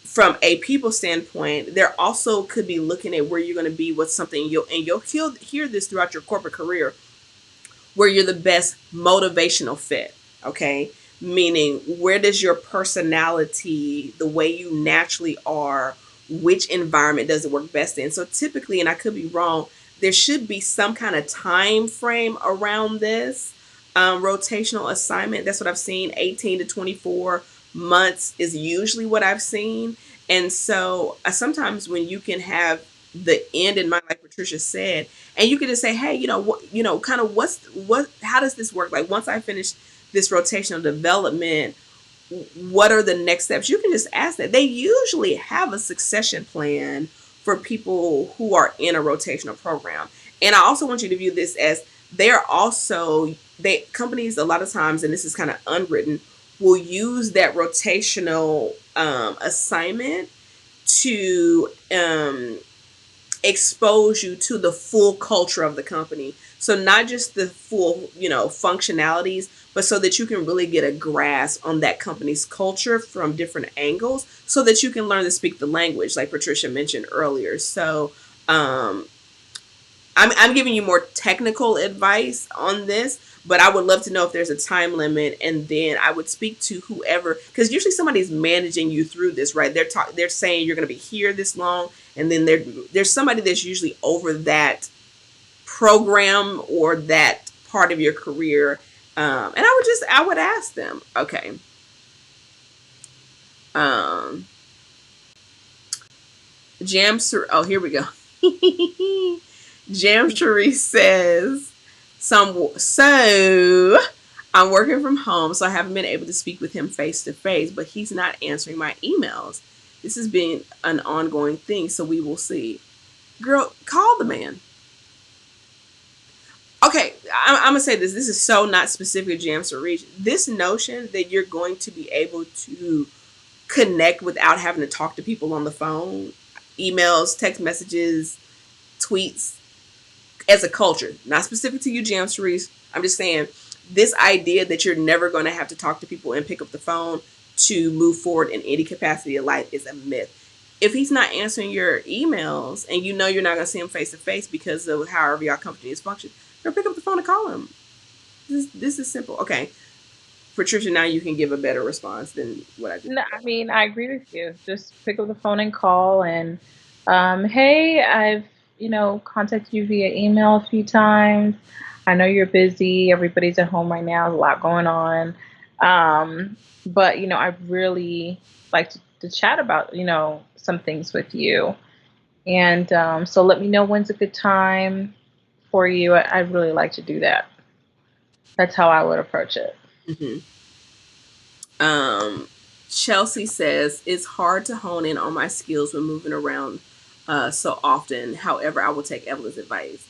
from a people standpoint, they're also could be looking at where you're going to be with something. You'll hear this throughout your corporate career, where you're the best motivational fit. Okay, meaning, where does your personality, the way you naturally are, which environment does it work best in? So typically, and I could be wrong, there should be some kind of time frame around this rotational assignment. That's what I've seen. 18 to 24 months is usually what I've seen. And so sometimes when you can have the end in mind, like Patricia said, and you can just say, hey, kind of how does this work? Like, once I finish this rotational development, what are the next steps? You can just ask that. They usually have a succession plan for people who are in a rotational program. And I also want you to view this as, they companies a lot of times, and this is kind of unwritten, will use that rotational assignment to expose you to the full culture of the company. So not just the full, functionalities, but so that you can really get a grasp on that company's culture from different angles so that you can learn to speak the language like Patricia mentioned earlier. So um I'm giving you more technical advice on this, but I would love to know if there's a time limit, and then I would speak to whoever, because usually somebody's managing you through this, right? They're saying you're going to be here this long, and then there's somebody that's usually over that program or that part of your career, and I would ask them, okay, um, oh, here we go. Jam Cherie says, so I'm working from home, so I haven't been able to speak with him face to face, but he's not answering my emails. This has been an ongoing thing, so we will see. Girl, call the man. Okay, I'm gonna say this. This is so not specific to Jam Cherie. This notion that you're going to be able to connect without having to talk to people on the phone, emails, text messages, tweets, as a culture, not specific to you, Jam Cerise. I'm just saying this idea that you're never going to have to talk to people and pick up the phone to move forward in any capacity of life is a myth. If he's not answering your emails and you know you're not going to see him face to face because of however your company is functioning, go pick up the phone and call him. This is simple. Okay, Patricia, now you can give a better response than what I just No, said. I mean, I agree with you. Just pick up the phone and call and, hey, I've, contacted you via email a few times. I know you're busy. Everybody's at home right now. There's a lot going on. But, I'd really like to chat about, some things with you. And so let me know when's a good time for you. I'd really like to do that. That's how I would approach it. Mm-hmm. Um, Chelsea says it's hard to hone in on my skills when moving around so often. However, I will take Evelyn's advice.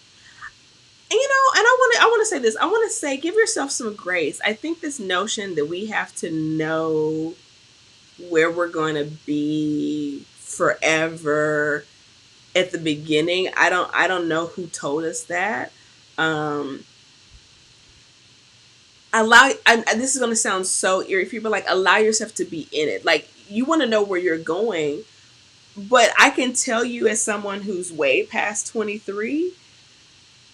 And and I want to say this. I want to say give yourself some grace. I think this notion that we have to know where we're going to be forever at the beginning. I don't know who told us that. Um this is going to sound so eerie for you, but like allow yourself to be in it. Like you want to know where you're going, but I can tell you as someone who's way past 23,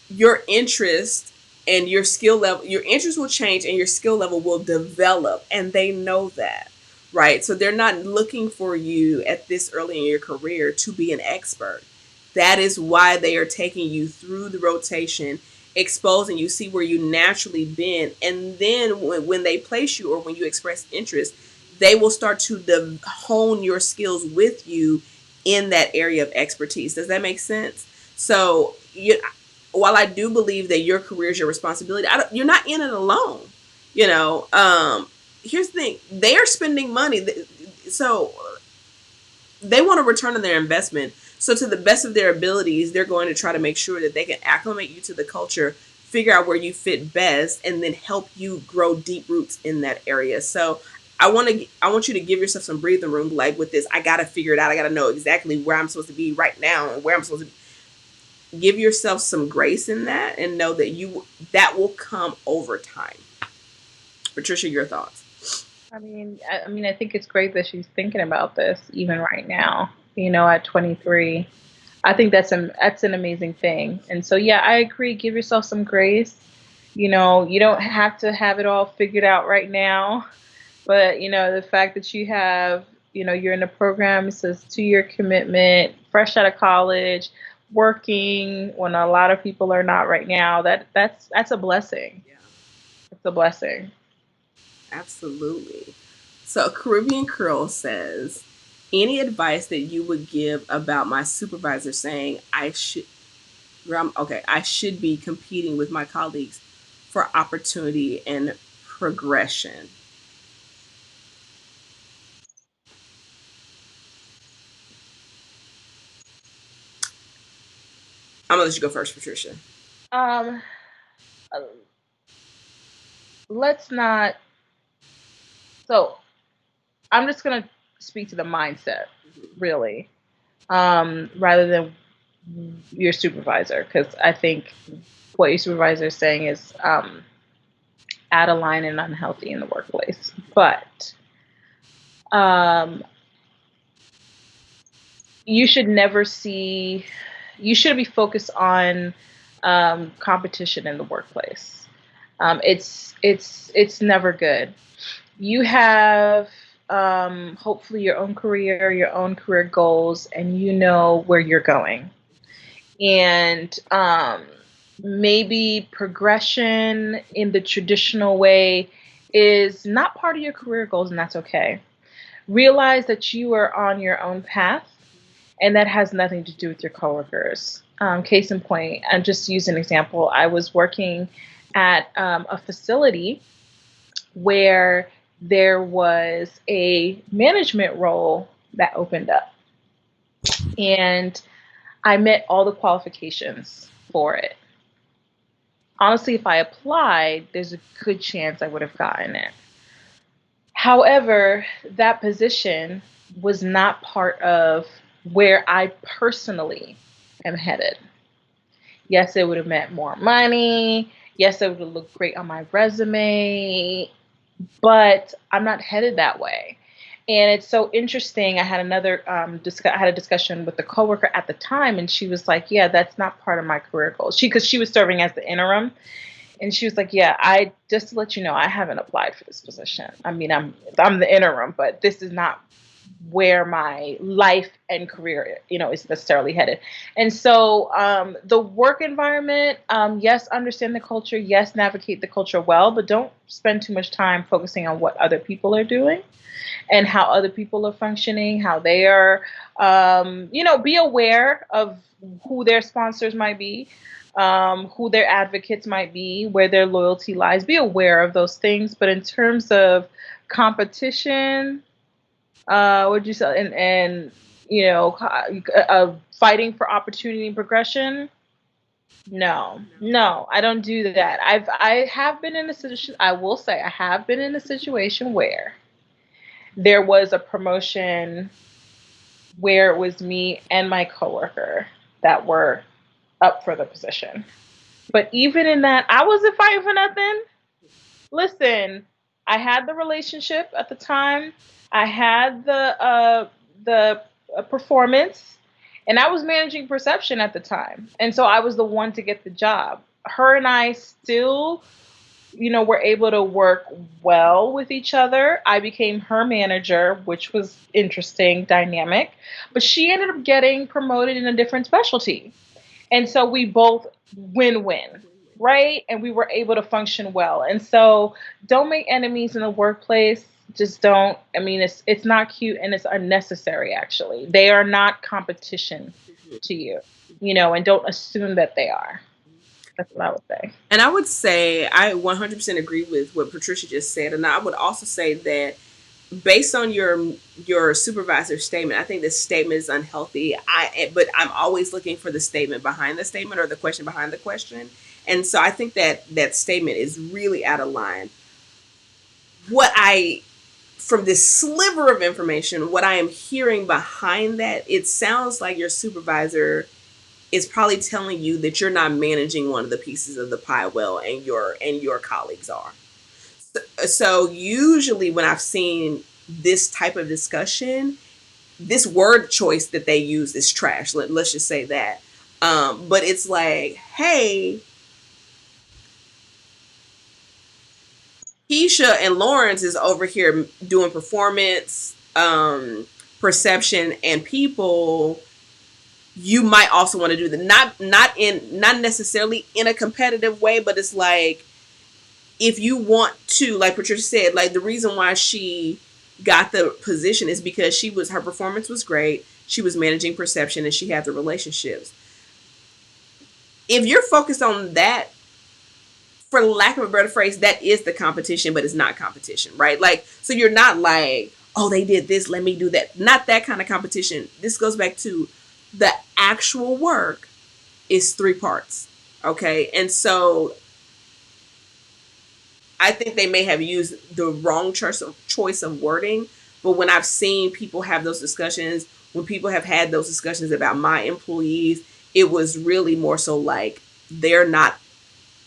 your interest and your skill level, your interest will change and your skill level will develop, and they know that, right? So they're not looking for you at this early in your career to be an expert. That is why they are taking you through the rotation, exposing you, see where you naturally been, and then when they place you or when you express interest, they will start to hone your skills with you in that area of expertise. Does that make sense? So while I do believe that your career is your responsibility, you're not in it alone. You know, here's the thing: they are spending money, so they want a return on their investment. So, to the best of their abilities, they're going to try to make sure that they can acclimate you to the culture, figure out where you fit best, and then help you grow deep roots in that area. So, I want you to give yourself some breathing room. Like with this, I got to figure it out. I got to know exactly where I'm supposed to be right now and where I'm supposed to give yourself some grace in that and know that that will come over time. Patricia, your thoughts? I think it's great that she's thinking about this even right now. At 23, I think that's an amazing thing. And so, yeah, I agree. Give yourself some grace. You don't have to have it all figured out right now. But the fact that you have, you're in a program, it says 2-year commitment, fresh out of college, working when a lot of people are not right now. That's a blessing. Yeah, It's a blessing. absolutely. So Caribbean Curl says, any advice that you would give about my supervisor saying I should be competing with my colleagues for opportunity and progression? I'm gonna let you go first, Patricia. Um, uh, let's not. So I'm just gonna speak to the mindset, really. rather than your supervisor, because I think what your supervisor is saying is out of line and unhealthy in the workplace. But um, you should never see, you should be focused on competition in the workplace. It's never good. You have hopefully your own career goals, and you know where you're going. And maybe progression in the traditional way is not part of your career goals, and that's okay. Realize that you are on your own path, and that has nothing to do with your coworkers. Case in point, and just use an example. I was working at a facility where there was a management role that opened up, and I met all the qualifications for it. Honestly, if I applied, there's a good chance I would have gotten it. However, that position was not part of where I personally am headed. Yes, it would have meant more money. Yes, it would have looked great on my resume, but I'm not headed that way. And it's so interesting. I had I had a discussion with a coworker at the time, and she was like, "Yeah, that's not part of my career goals." Because she was serving as the interim, and she was like, "Yeah, I just to let you know, I haven't applied for this position. I mean, I'm the interim, but this is not where my life and career, is necessarily headed." And so, the work environment, yes, understand the culture, yes, navigate the culture well, but don't spend too much time focusing on what other people are doing and how other people are functioning, how they are, be aware of who their sponsors might be, who their advocates might be, where their loyalty lies. Be aware of those things. But in terms of competition, would you say, and fighting for opportunity and progression? No, no, I don't do that. I have been in a situation. I will say I have been in a situation where there was a promotion where it was me and my coworker that were up for the position. But even in that, I wasn't fighting for nothing. Listen, I had the relationship at the time. I had the performance, and I was managing perception at the time. And so I was the one to get the job. Her and I still were able to work well with each other. I became her manager, which was interesting dynamic, but she ended up getting promoted in a different specialty. And so we both win-win, right? And we were able to function well. And so don't make enemies in the workplace. Just don't. I mean, it's not cute, and it's unnecessary actually. They are not competition to you, and don't assume that they are. That's what I would say. And I would say I 100% agree with what Patricia just said, and I would also say that based on your supervisor's statement, I think this statement is unhealthy. But I'm always looking for the statement behind the statement or the question behind the question, and so I think that that statement is really out of line. What I From this sliver of information, what I am hearing behind that, it sounds like your supervisor is probably telling you that you're not managing one of the pieces of the pie well, and your colleagues are. So usually when I've seen this type of discussion, this word choice that they use is trash. Let's just say that. But it's like, hey, Keisha and Lawrence is over here doing performance, perception, and people. You might also want to do the not necessarily in a competitive way, but it's like if you want to, like Patricia said, like the reason why she got the position is because her performance was great, she was managing perception, and she had the relationships. If you're focused on that, for lack of a better phrase, that is the competition, but it's not competition, right? Like, so you're not like, oh, they did this, let me do that. Not that kind of competition. This goes back to the actual work is three parts. Okay. And so I think they may have used the wrong choice of wording, but when I've seen people have those discussions when people have had those discussions about my employees, it was really more so like they're not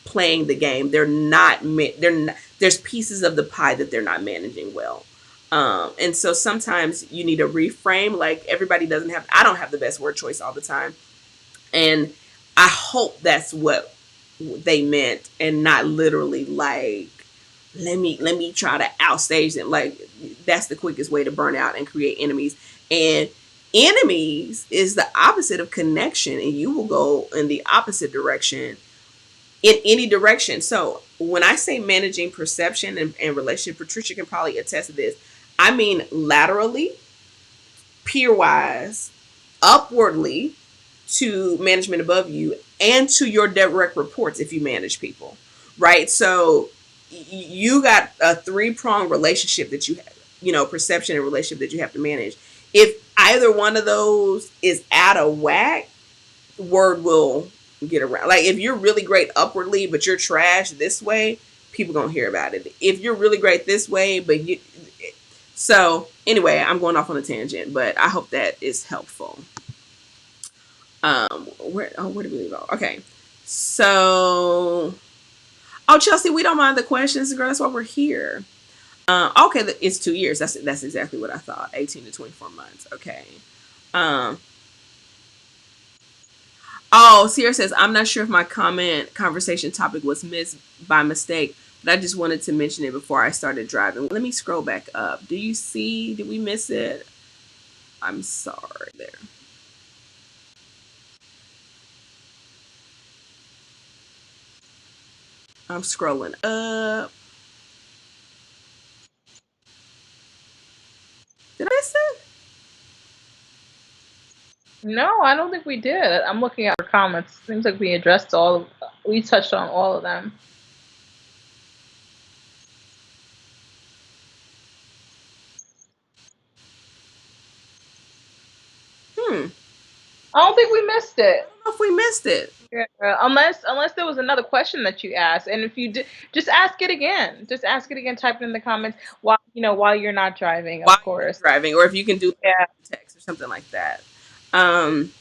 playing the game. They're not, there's pieces of the pie that they're not managing well. And so sometimes you need to reframe. Like everybody doesn't have, I don't have the best word choice all the time. And I hope that's what they meant and not literally like, let me try to outstage them. Like that's the quickest way to burn out and create enemies. And enemies is the opposite of connection, and you will go in the opposite direction in any direction. So when I say managing perception and relationship, Patricia can probably attest to this. I mean laterally, peer wise, upwardly to management above you, and to your direct reports if you manage people, right? So you got a three-pronged relationship that you have, perception and relationship that you have to manage. If either one of those is out of whack, word will get around. Like if you're really great upwardly, but you're trash this way, people gonna hear about it. If you're really great this way, but you, so anyway, I'm going off on a tangent, but I hope that is helpful. Where did we leave off? Okay, so Chelsea, we don't mind the questions, girl. That's why we're here. Okay, it's 2 years. That's exactly what I thought. 18 to 24 months. Okay. Um, Sierra says, I'm not sure if my conversation topic was missed by mistake, but I just wanted to mention it before I started driving. Let me scroll back up. Do you see? Did we miss it? I'm sorry there. I'm scrolling up. Did I miss it? No, I don't think we did. I'm looking at our comments. Seems like we addressed we touched on all of them. Hmm. I don't think we missed it. I don't know if we missed it. Yeah, unless there was another question that you asked, and if you did, just ask it again. Just ask it again. Type it in the comments while you're not driving, While of you're not course. driving, or if you can do Yeah. text or something like that. Um,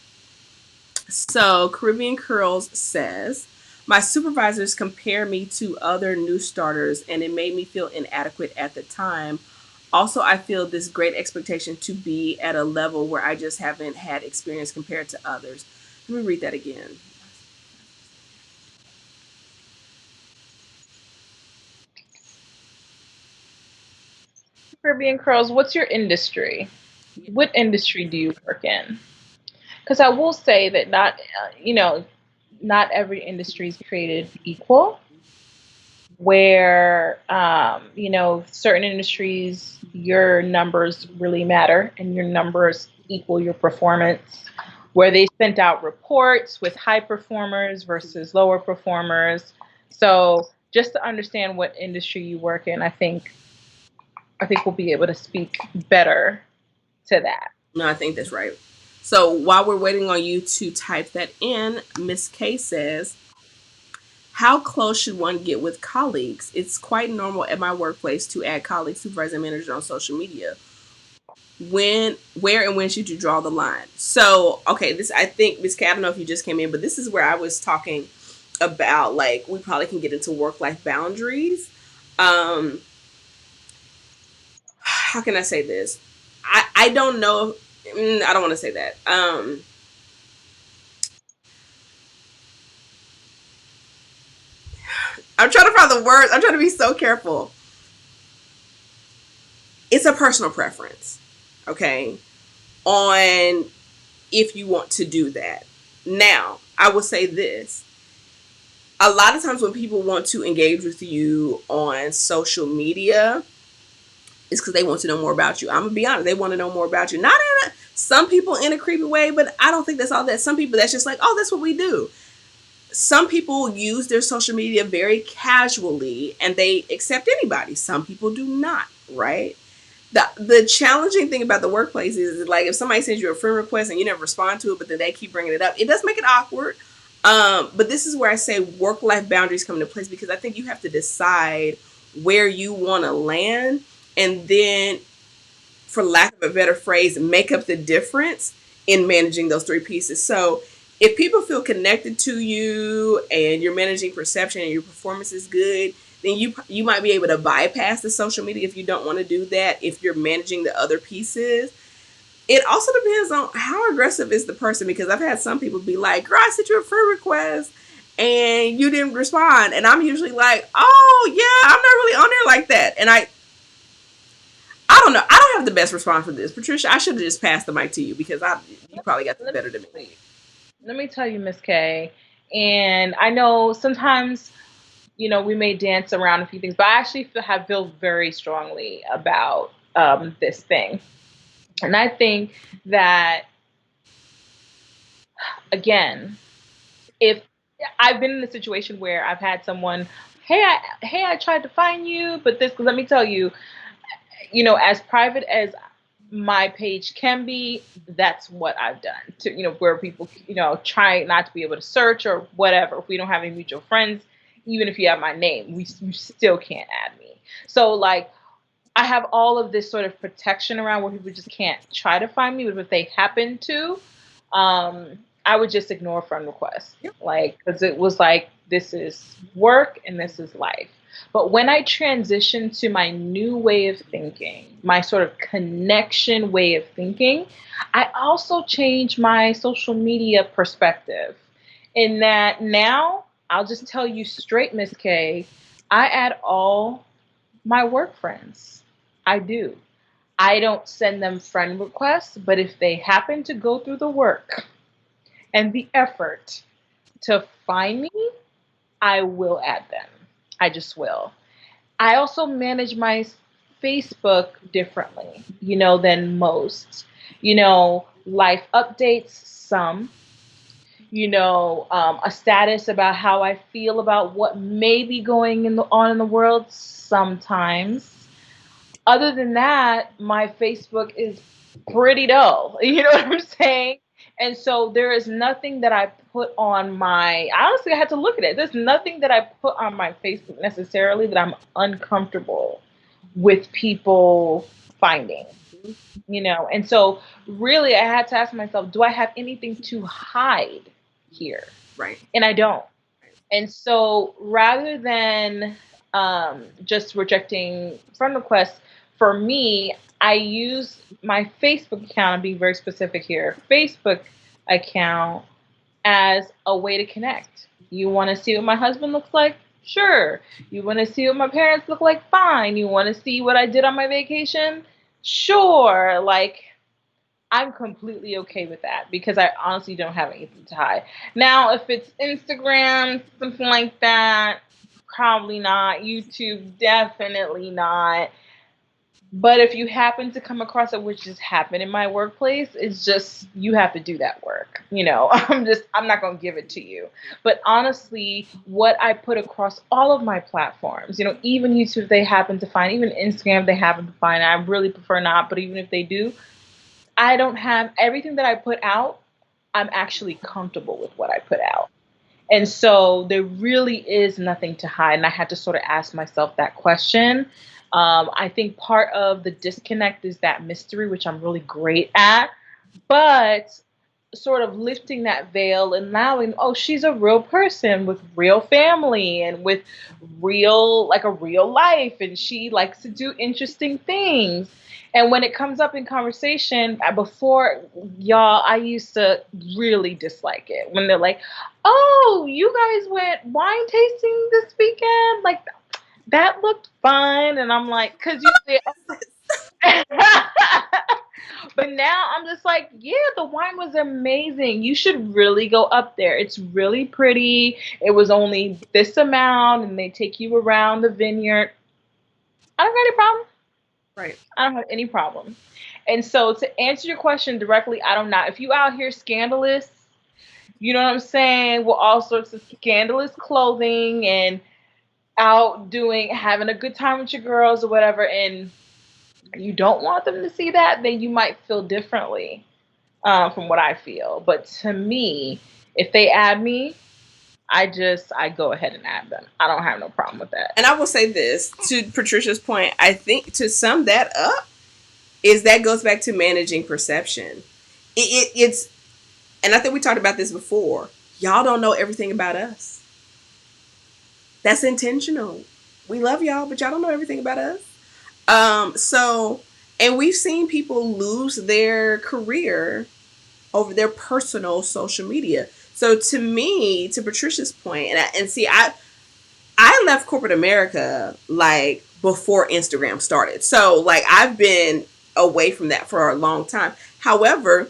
So Caribbean Curls says, my supervisors compare me to other new starters and it made me feel inadequate at the time. Also, I feel this great expectation to be at a level where I just haven't had experience compared to others. Let me read that again. Caribbean Curls, what's your industry? Yeah. What industry do you work in? Because I will say that not every industry is created equal. Where certain industries, your numbers really matter, and your numbers equal your performance. Where they sent out reports with high performers versus lower performers. So just to understand what industry you work in, I think we'll be able to speak better to that. No, I think that's right. So while we're waiting on you to type that in, Miss K says, how close should one get with colleagues? It's quite normal at my workplace to add colleagues, supervisors, and managers on social media. Where and when should you draw the line? So, okay, this, I think, Miss K, I don't know if you just came in, but this is where I was talking about, like, we probably can get into work life boundaries. How can I say this? I don't know. I don't want to say that. I'm trying to find the words. I'm trying to be so careful. It's a personal preference, okay, on if you want to do that. Now, I will say this. A lot of times when people want to engage with you on social media, it's because they want to know more about you. I'm gonna be honest, they want to know more about you. Not in some people in a creepy way, but I don't think that's all that. Some people that's just like, oh, that's what we do. Some people use their social media very casually and they accept anybody. Some people do not, right? The challenging thing about the workplace is like if somebody sends you a friend request and you never respond to it, but then they keep bringing it up, it does make it awkward. But this is where I say work life boundaries come into place because I think you have to decide where you want to land, and then for lack of a better phrase, make up the difference in managing those three pieces. So if people feel connected to you and you're managing perception and your performance is good, then you might be able to bypass the social media if you don't want to do that. If you're managing the other pieces, it also depends on how aggressive is the person, because I've had some people be like, "Girl, I sent you a friend request and you didn't respond," and I'm usually like, "Oh yeah, I'm not really on there like that," and I don't know. I don't have the best response for this, Patricia. I should have just passed the mic to you because you probably got this Let me better than me. tell you. Let me tell you, Miss K. And I know sometimes, we may dance around a few things, but I actually feel very strongly about this thing. And I think that, again, if I've been in a situation where I've had someone, hey, I tried to find you, but this, let me tell you, as private as my page can be, that's what I've done to, where people, try not to be able to search or whatever. If we don't have any mutual friends, even if you have my name, you still can't add me. So like, I have all of this sort of protection around where people just can't try to find me, but if they happen to, I would just ignore friend requests, Yep. like, because it was like, this is work and this is life. But when I transitioned to my new way of thinking, my sort of connection way of thinking, I also changed my social media perspective. In that now, I'll just tell you straight, Miss K, I add all my work friends. I do. I don't send them friend requests, but if they happen to go through the work and the effort to find me, I will add them. I just will. I also manage my Facebook differently, than most. Life updates, some, a status about how I feel about what may be going on in the world sometimes. Other than that, my Facebook is pretty dull. You know what I'm saying? And so there is nothing that I put on my, honestly, I had to look at it. There's nothing that I put on my Facebook necessarily that I'm uncomfortable with people finding, And so really I had to ask myself, do I have anything to hide here? Right. And I don't. And so rather than just rejecting friend requests, for me, I use my Facebook account, I'm being very specific here, Facebook account as a way to connect. You want to see what my husband looks like? Sure. You want to see what my parents look like? Fine. You want to see what I did on my vacation? Sure. Like, I'm completely okay with that because I honestly don't have anything to hide. Now, if it's Instagram, something like that, probably not. YouTube, definitely not. But if you happen to come across it, which just happened in my workplace, it's just, you have to do that work. I'm not going to give it to you. But honestly, what I put across all of my platforms, even YouTube, they happen to find, even Instagram, they happen to find, I really prefer not, but even if they do, I don't have everything that I put out. I'm actually comfortable with what I put out. And so there really is nothing to hide. And I had to sort of ask myself that question. I think part of the disconnect is that mystery, which I'm really great at. But sort of lifting that veil and allowing, oh, she's a real person with real family and with like a real life, and she likes to do interesting things. And when it comes up in conversation, before, y'all, I used to really dislike it when they're like, oh, you guys went wine tasting this weekend? Like, that looked fun. And I'm like, because usually but now I'm just like, yeah, the wine was amazing. You should really go up there. It's really pretty. It was only this amount, and they take you around the vineyard. I don't have any problem. Right. I don't have any problem. And so to answer your question directly, I don't know. If you out here scandalous, you know what I'm saying, with all sorts of scandalous clothing and out having a good time with your girls or whatever, and you don't want them to see that, then you might feel differently from what I feel. But to me, if they add me, I go ahead and add them. I don't have no problem with that. And I will say this to Patricia's point. I think to sum that up, is that goes back to managing perception. It's, and I think we talked about this before. Y'all don't know everything about us. That's intentional. We love y'all, but y'all don't know everything about us. So, and we've seen people lose their career over their personal social media. So to me, to Patricia's point, and see, I left corporate America like before Instagram started. So like I've been away from that for a long time. However,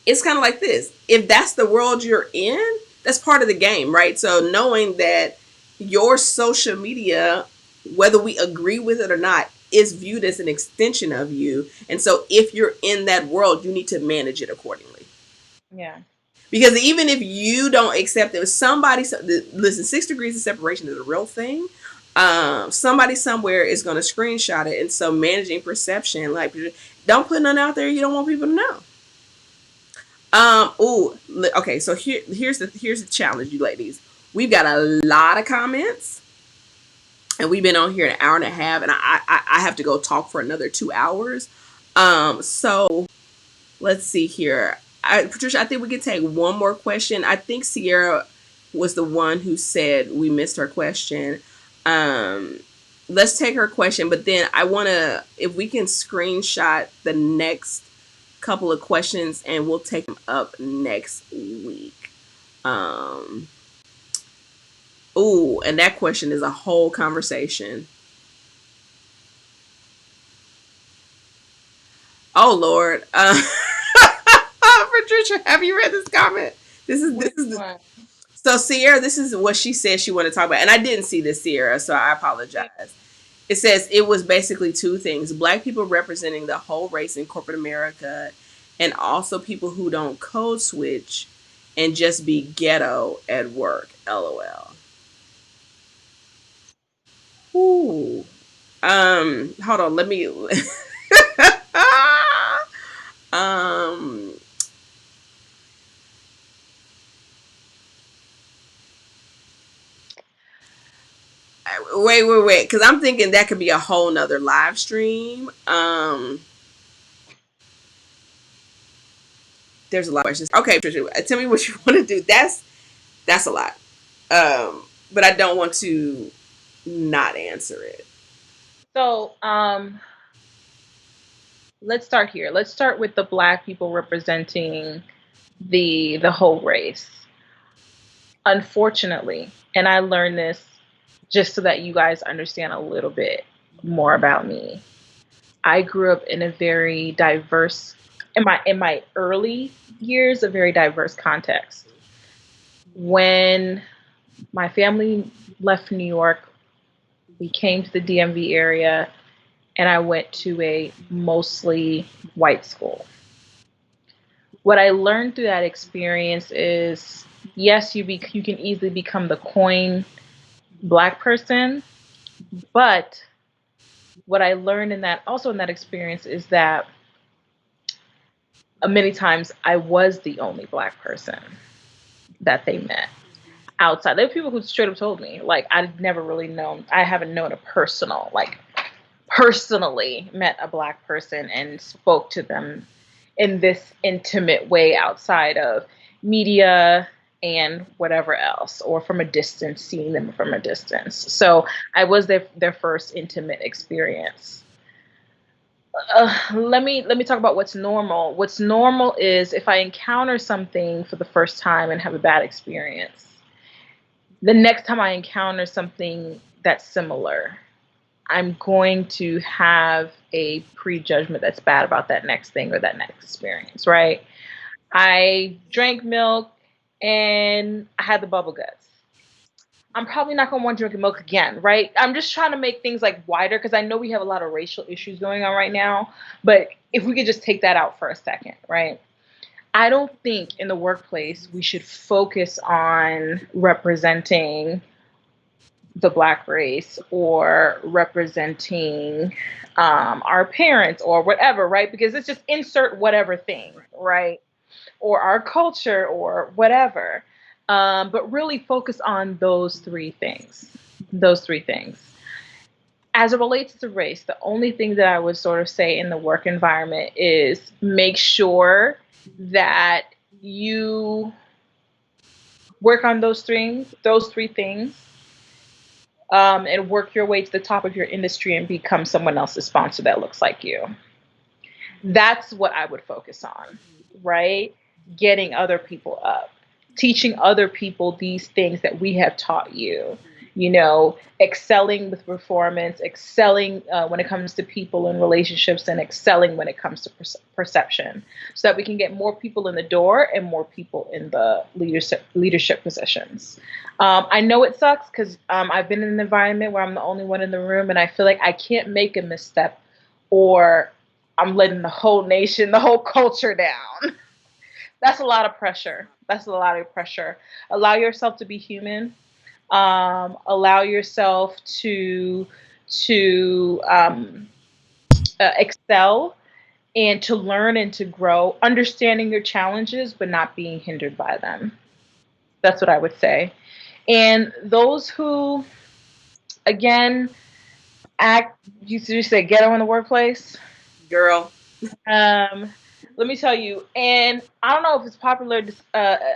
it's kind of like this. If that's the world you're in, that's part of the game, right? So knowing that your social media, whether we agree with it or not, is viewed as an extension of you. And so if you're in that world, you need to manage it accordingly. Yeah. Because even if you don't accept it, somebody, listen, 6 degrees of separation is a real thing. Somebody somewhere is going to screenshot it. And so managing perception, like, don't put none out there you don't want people to know. Oh, okay. So here's the challenge, you ladies. We've got a lot of comments, and we've been on here an hour and a half, and I have to go talk for another 2 hours. So let's see here. Patricia, I think we can take one more question. I think Sierra was the one who said we missed her question. Um, let's take her question, but then I want to, if we can screenshot the next couple of questions and we'll take them up next week. Um, oh, and that question is a whole conversation. Oh Lord, Patricia, have you read this comment? This Which is the, one? so Sierra. This is what she said she wanted to talk about, and I didn't see this, Sierra, so I apologize. It says it was basically two things: black people representing the whole race in corporate America, and also people who don't code switch and just be ghetto at work. LOL. Ooh. Hold on. Let me. um. Wait. Because I'm thinking that could be a whole nother live stream. There's a lot of questions. Okay, Patricia, tell me what you want to do. That's a lot. But I don't want to not answer it. So, let's start here. Let's start with the black people representing the whole race. Unfortunately, and I learned this just so that you guys understand a little bit more about me. I grew up in a very diverse in my early years, a very diverse context. When my family left New York, we came to the DMV area and I went to a mostly white school. What I learned through that experience is yes, you can easily become the coin black person, but what I learned in that also in that experience is that many times I was the only black person that they met outside. There were people who straight up told me, like, I've never really known, I haven't known a personal, like, personally met a black person and spoke to them in this intimate way outside of media and whatever else, or from a distance, seeing them from a distance. So I was their first intimate experience. Let me talk about what's normal. What's normal is if I encounter something for the first time and have a bad experience, the next time I encounter something that's similar, I'm going to have a prejudgment that's bad about that next thing or that next experience, right? I drank milk and I had the bubble guts. I'm probably not going to want drinking milk again, right? I'm just trying to make things like wider because I know we have a lot of racial issues going on right now. But if we could just take that out for a second, right? I don't think in the workplace we should focus on representing the black race or representing our parents or whatever, right? Because it's just insert whatever thing, right? Or our culture or whatever. But really focus on those three things. Those three things. as it relates to race, the only thing that I would sort of say in the work environment is make sure that you work on those three things, and work your way to the top of your industry and become someone else's sponsor that looks like you. That's what I would focus on, right? Getting other people up, teaching other people these things that we have taught you, excelling with performance, excelling when it comes to people and relationships, and excelling when it comes to perception, so that we can get more people in the door and more people in the leadership positions. I know it sucks because I've been in an environment where I'm the only one in the room, and I feel like I can't make a misstep, or I'm letting the whole nation, the whole culture down. That's a lot of pressure. That's a lot of pressure. Allow yourself to be human. Allow yourself to excel and to learn and to grow, understanding your challenges, but not being hindered by them. That's what I would say. And those who, again, act, you say ghetto in the workplace. Girl. Um, Let me tell you, and I don't know if it's popular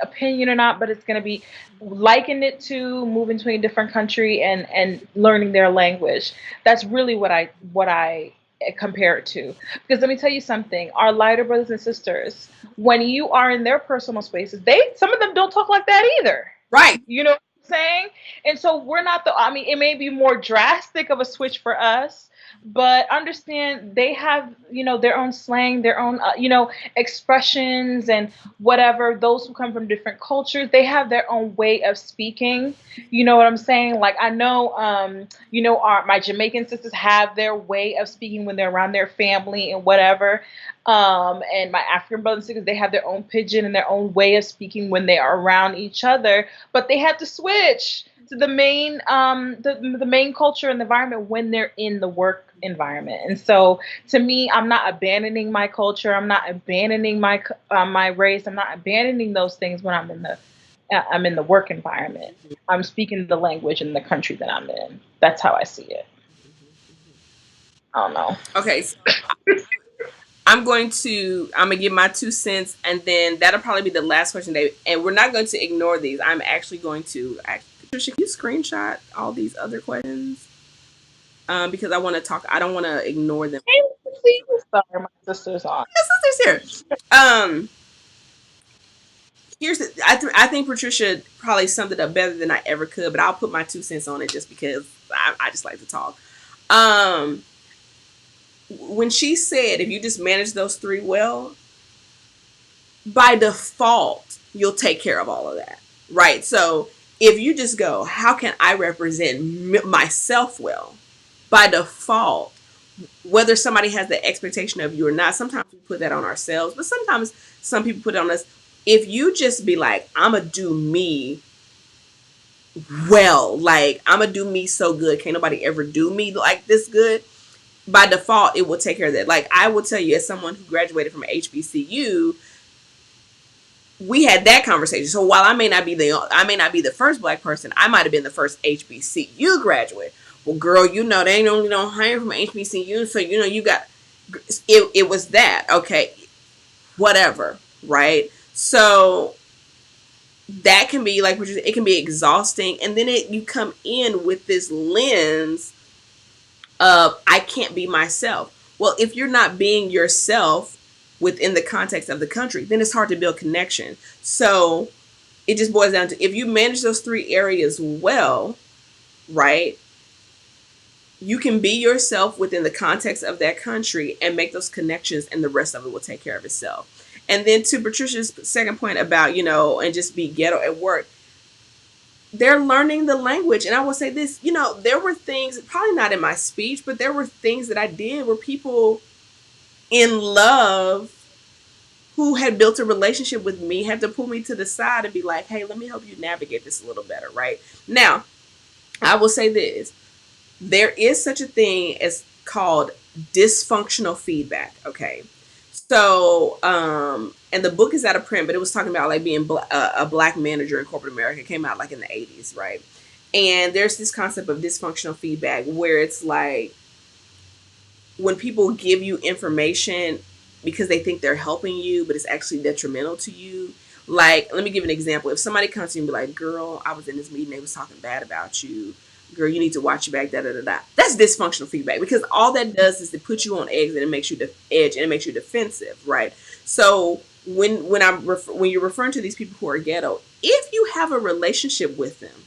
opinion or not, but it's going to be liken it to moving to a different country and learning their language. That's really what I compare it to. Because let me tell you something: our lighter brothers and sisters, when you are in their personal spaces, some of them don't talk like that either. Right. You know what I'm saying? And so we're not I mean, it may be more drastic of a switch for us, but understand they have, their own slang, their own, expressions and whatever. Those who come from different cultures, they have their own way of speaking. You know what I'm saying? Like I know, my Jamaican sisters have their way of speaking when they're around their family and whatever. And my African brothers and sisters, they have their own pidgin and their own way of speaking when they are around each other, but they have to switch to the main the main culture and the environment when they're in the work environment. And so to me, I'm not abandoning my culture, I'm not abandoning my race, I'm not abandoning those things when I'm in the work environment. I'm speaking the language in the country that I'm in. That's how I see it. I don't know. Okay, so I'm gonna give my 2 cents, and then that'll probably be the last question, David. And we're not going to ignore these. I'm actually going to Patricia, can you screenshot all these other questions? Because I want to talk. I don't want to ignore them. Hey, see, sorry, my sister's on. My sister's here. I think Patricia probably summed it up better than I ever could, but I'll put my 2 cents on it just because I just like to talk. Um, when she said, if you just manage those three well, by default, you'll take care of all of that, right? So if you just go, how can I represent myself well? By default, whether somebody has the expectation of you or not, sometimes we put that on ourselves, but sometimes some people put it on us. If you just be like, I'm gonna do me well, like I'm gonna do me so good, can't nobody ever do me like this good. By default, it will take care of that. Like I will tell you, as someone who graduated from HBCU, we had that conversation. So while I may not be the first black person, I might have been the first HBCU graduate. Well, girl, they ain't only don't hire from HBCU, so you got it. It was that, okay, whatever, right? So that can be like, it can be exhausting, and then you come in with this lens of I can't be myself. Well, if you're not being yourself within the context of the country, then it's hard to build connection. So it just boils down to, if you manage those three areas well, right, you can be yourself within the context of that country and make those connections, and the rest of it will take care of itself. And then to Patricia's second point about, and just be ghetto at work, they're learning the language. And I will say this, there were things, probably not in my speech, but there were things that I did where people in love who had built a relationship with me had to pull me to the side and be like, hey, let me help you navigate this a little better, right? Now, I will say this. There is such a thing as called dysfunctional feedback, okay? So, and the book is out of print, but it was talking about like being a black manager in corporate America. It came out like in the 80s, right? And there's this concept of dysfunctional feedback where it's like when people give you information because they think they're helping you, but it's actually detrimental to you. Like, let me give an example. If somebody comes to you and be like, "Girl, I was in this meeting, they was talking bad about you. Girl, you need to watch your back." Da da da da. That's dysfunctional feedback because all that does is to put you on eggs and it makes you edge and it makes you defensive, right? So when you're referring to these people who are ghetto, if you have a relationship with them,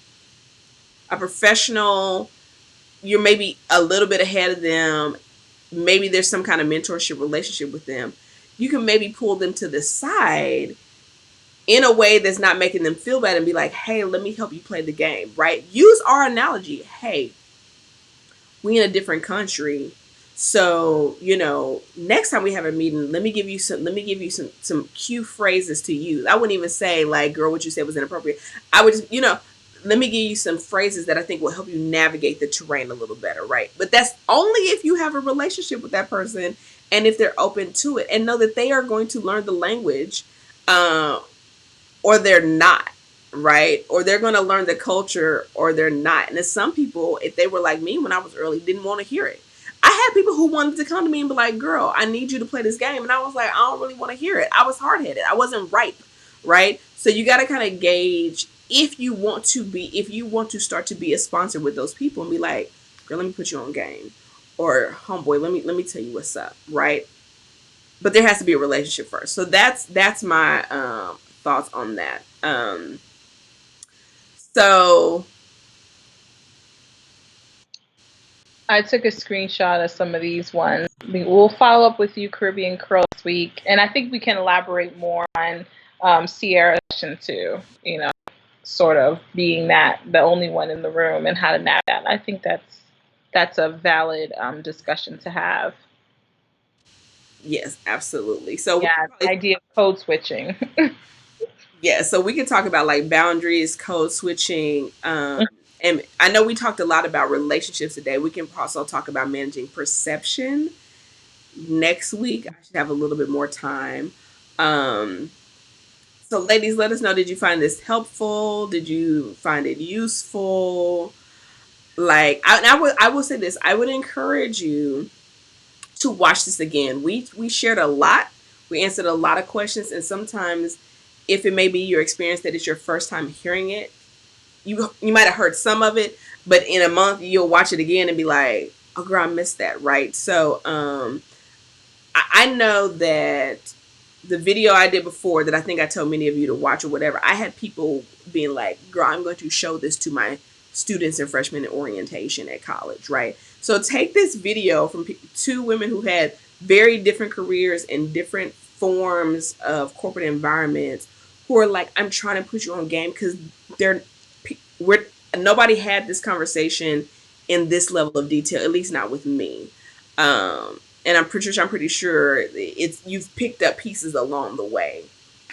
a professional, you're maybe a little bit ahead of them, maybe there's some kind of mentorship relationship with them, you can maybe pull them to the side in a way that's not making them feel bad and be like, "Hey, let me help you play the game," right? Use our analogy. Hey, we in a different country. So, next time we have a meeting, let me give you some cue phrases to use. I wouldn't even say like, "Girl, what you said was inappropriate." I would just, let me give you some phrases that I think will help you navigate the terrain a little better, right? But that's only if you have a relationship with that person and if they're open to it and know that they are going to learn the language, uh, or they're not, right? Or they're going to learn the culture or they're not. And there's some people, if they were like me when I was early, didn't want to hear it. I had people who wanted to come to me and be like, "Girl, I need you to play this game." And I was like, "I don't really want to hear it." I was hard headed. I wasn't ripe, right? So you got to kind of gauge if you want to start to be a sponsor with those people and be like, "Girl, let me put you on game." Or, "Homeboy, let me tell you what's up," right? But there has to be a relationship first. So that's my thoughts on that. So I took a screenshot of some of these ones. We'll follow up with you, Caribbean Curl, this week, and I think we can elaborate more on Sierra's question too. Sort of being that the only one in the room and how to navigate that. I think that's a valid discussion to have. yes, absolutely. So we can Yeah, probably idea of code switching. so we can talk about like boundaries, code switching. And I know we talked a lot about relationships today. We can also talk about managing perception next week. I should have a little bit more time. Um, so, ladies, let us know. Did you find this helpful? Did you find it useful? Like, I will say this. I would encourage you to watch this again. We shared a lot. We answered a lot of questions, and sometimes, if it may be your experience that it's your first time hearing it, you might have heard some of it, but in a month you'll watch it again and be like, "Oh, girl, I missed that." Right? So, I know that the video I did before that I think I told many of you to watch or whatever, I had people being like, "Girl, I'm going to show this to my students and freshmen in orientation at college," right? So take this video from two women who had very different careers in different forms of corporate environments who are like, "I'm trying to put you on game," because they're we're nobody had this conversation in this level of detail, at least not with me. And I'm pretty sure it's you've picked up pieces along the way.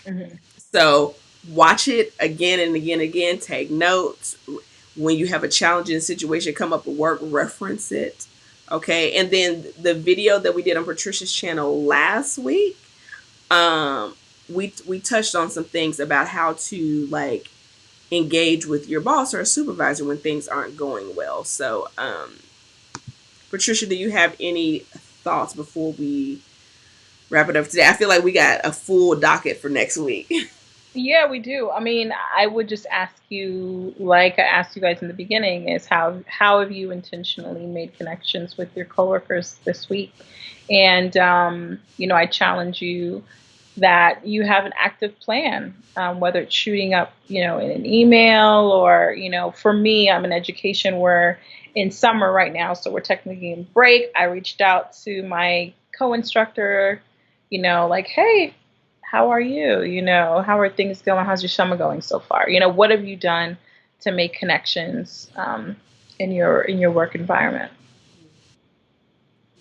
Mhm. So watch it again and again and again. Take notes. When you have a challenging situation come up at work, reference it. Okay. And then the video that we did on Patricia's channel last week, um, we touched on some things about how to like engage with your boss or a supervisor when things aren't going well. So, Patricia, do you have any thoughts before we wrap it up today? I feel like we got a full docket for next week. Yeah, we do. I mean, I would just ask you, like I asked you guys in the beginning, is how have you intentionally made connections with your coworkers this week? And I challenge you that you have an active plan, whether it's shooting up, in an email or, for me, I'm in education. We're in summer right now, so we're technically in break. I reached out to my co-instructor, like, hey, how are you? How are things going? How's your summer going so far? What have you done to make connections in your work environment?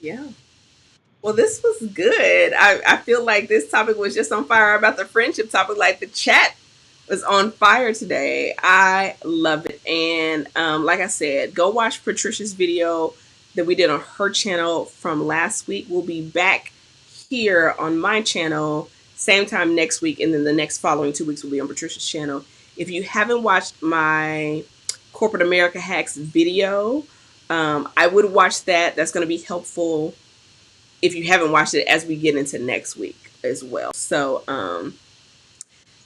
Yeah. Well, this was good. I feel like this topic was just on fire about the friendship topic. Like the chat was on fire today. I love it. And like I said, go watch Patricia's video that we did on her channel from last week. We'll be back here on my channel same time next week. And then the next following 2 weeks will be on Patricia's channel. If you haven't watched my Corporate America Hacks video. I would watch that. That's going to be helpful if you haven't watched it as we get into next week as well. So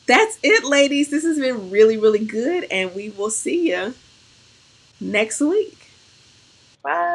that's it, ladies. This has been really, really good, and we will see you next week. Bye.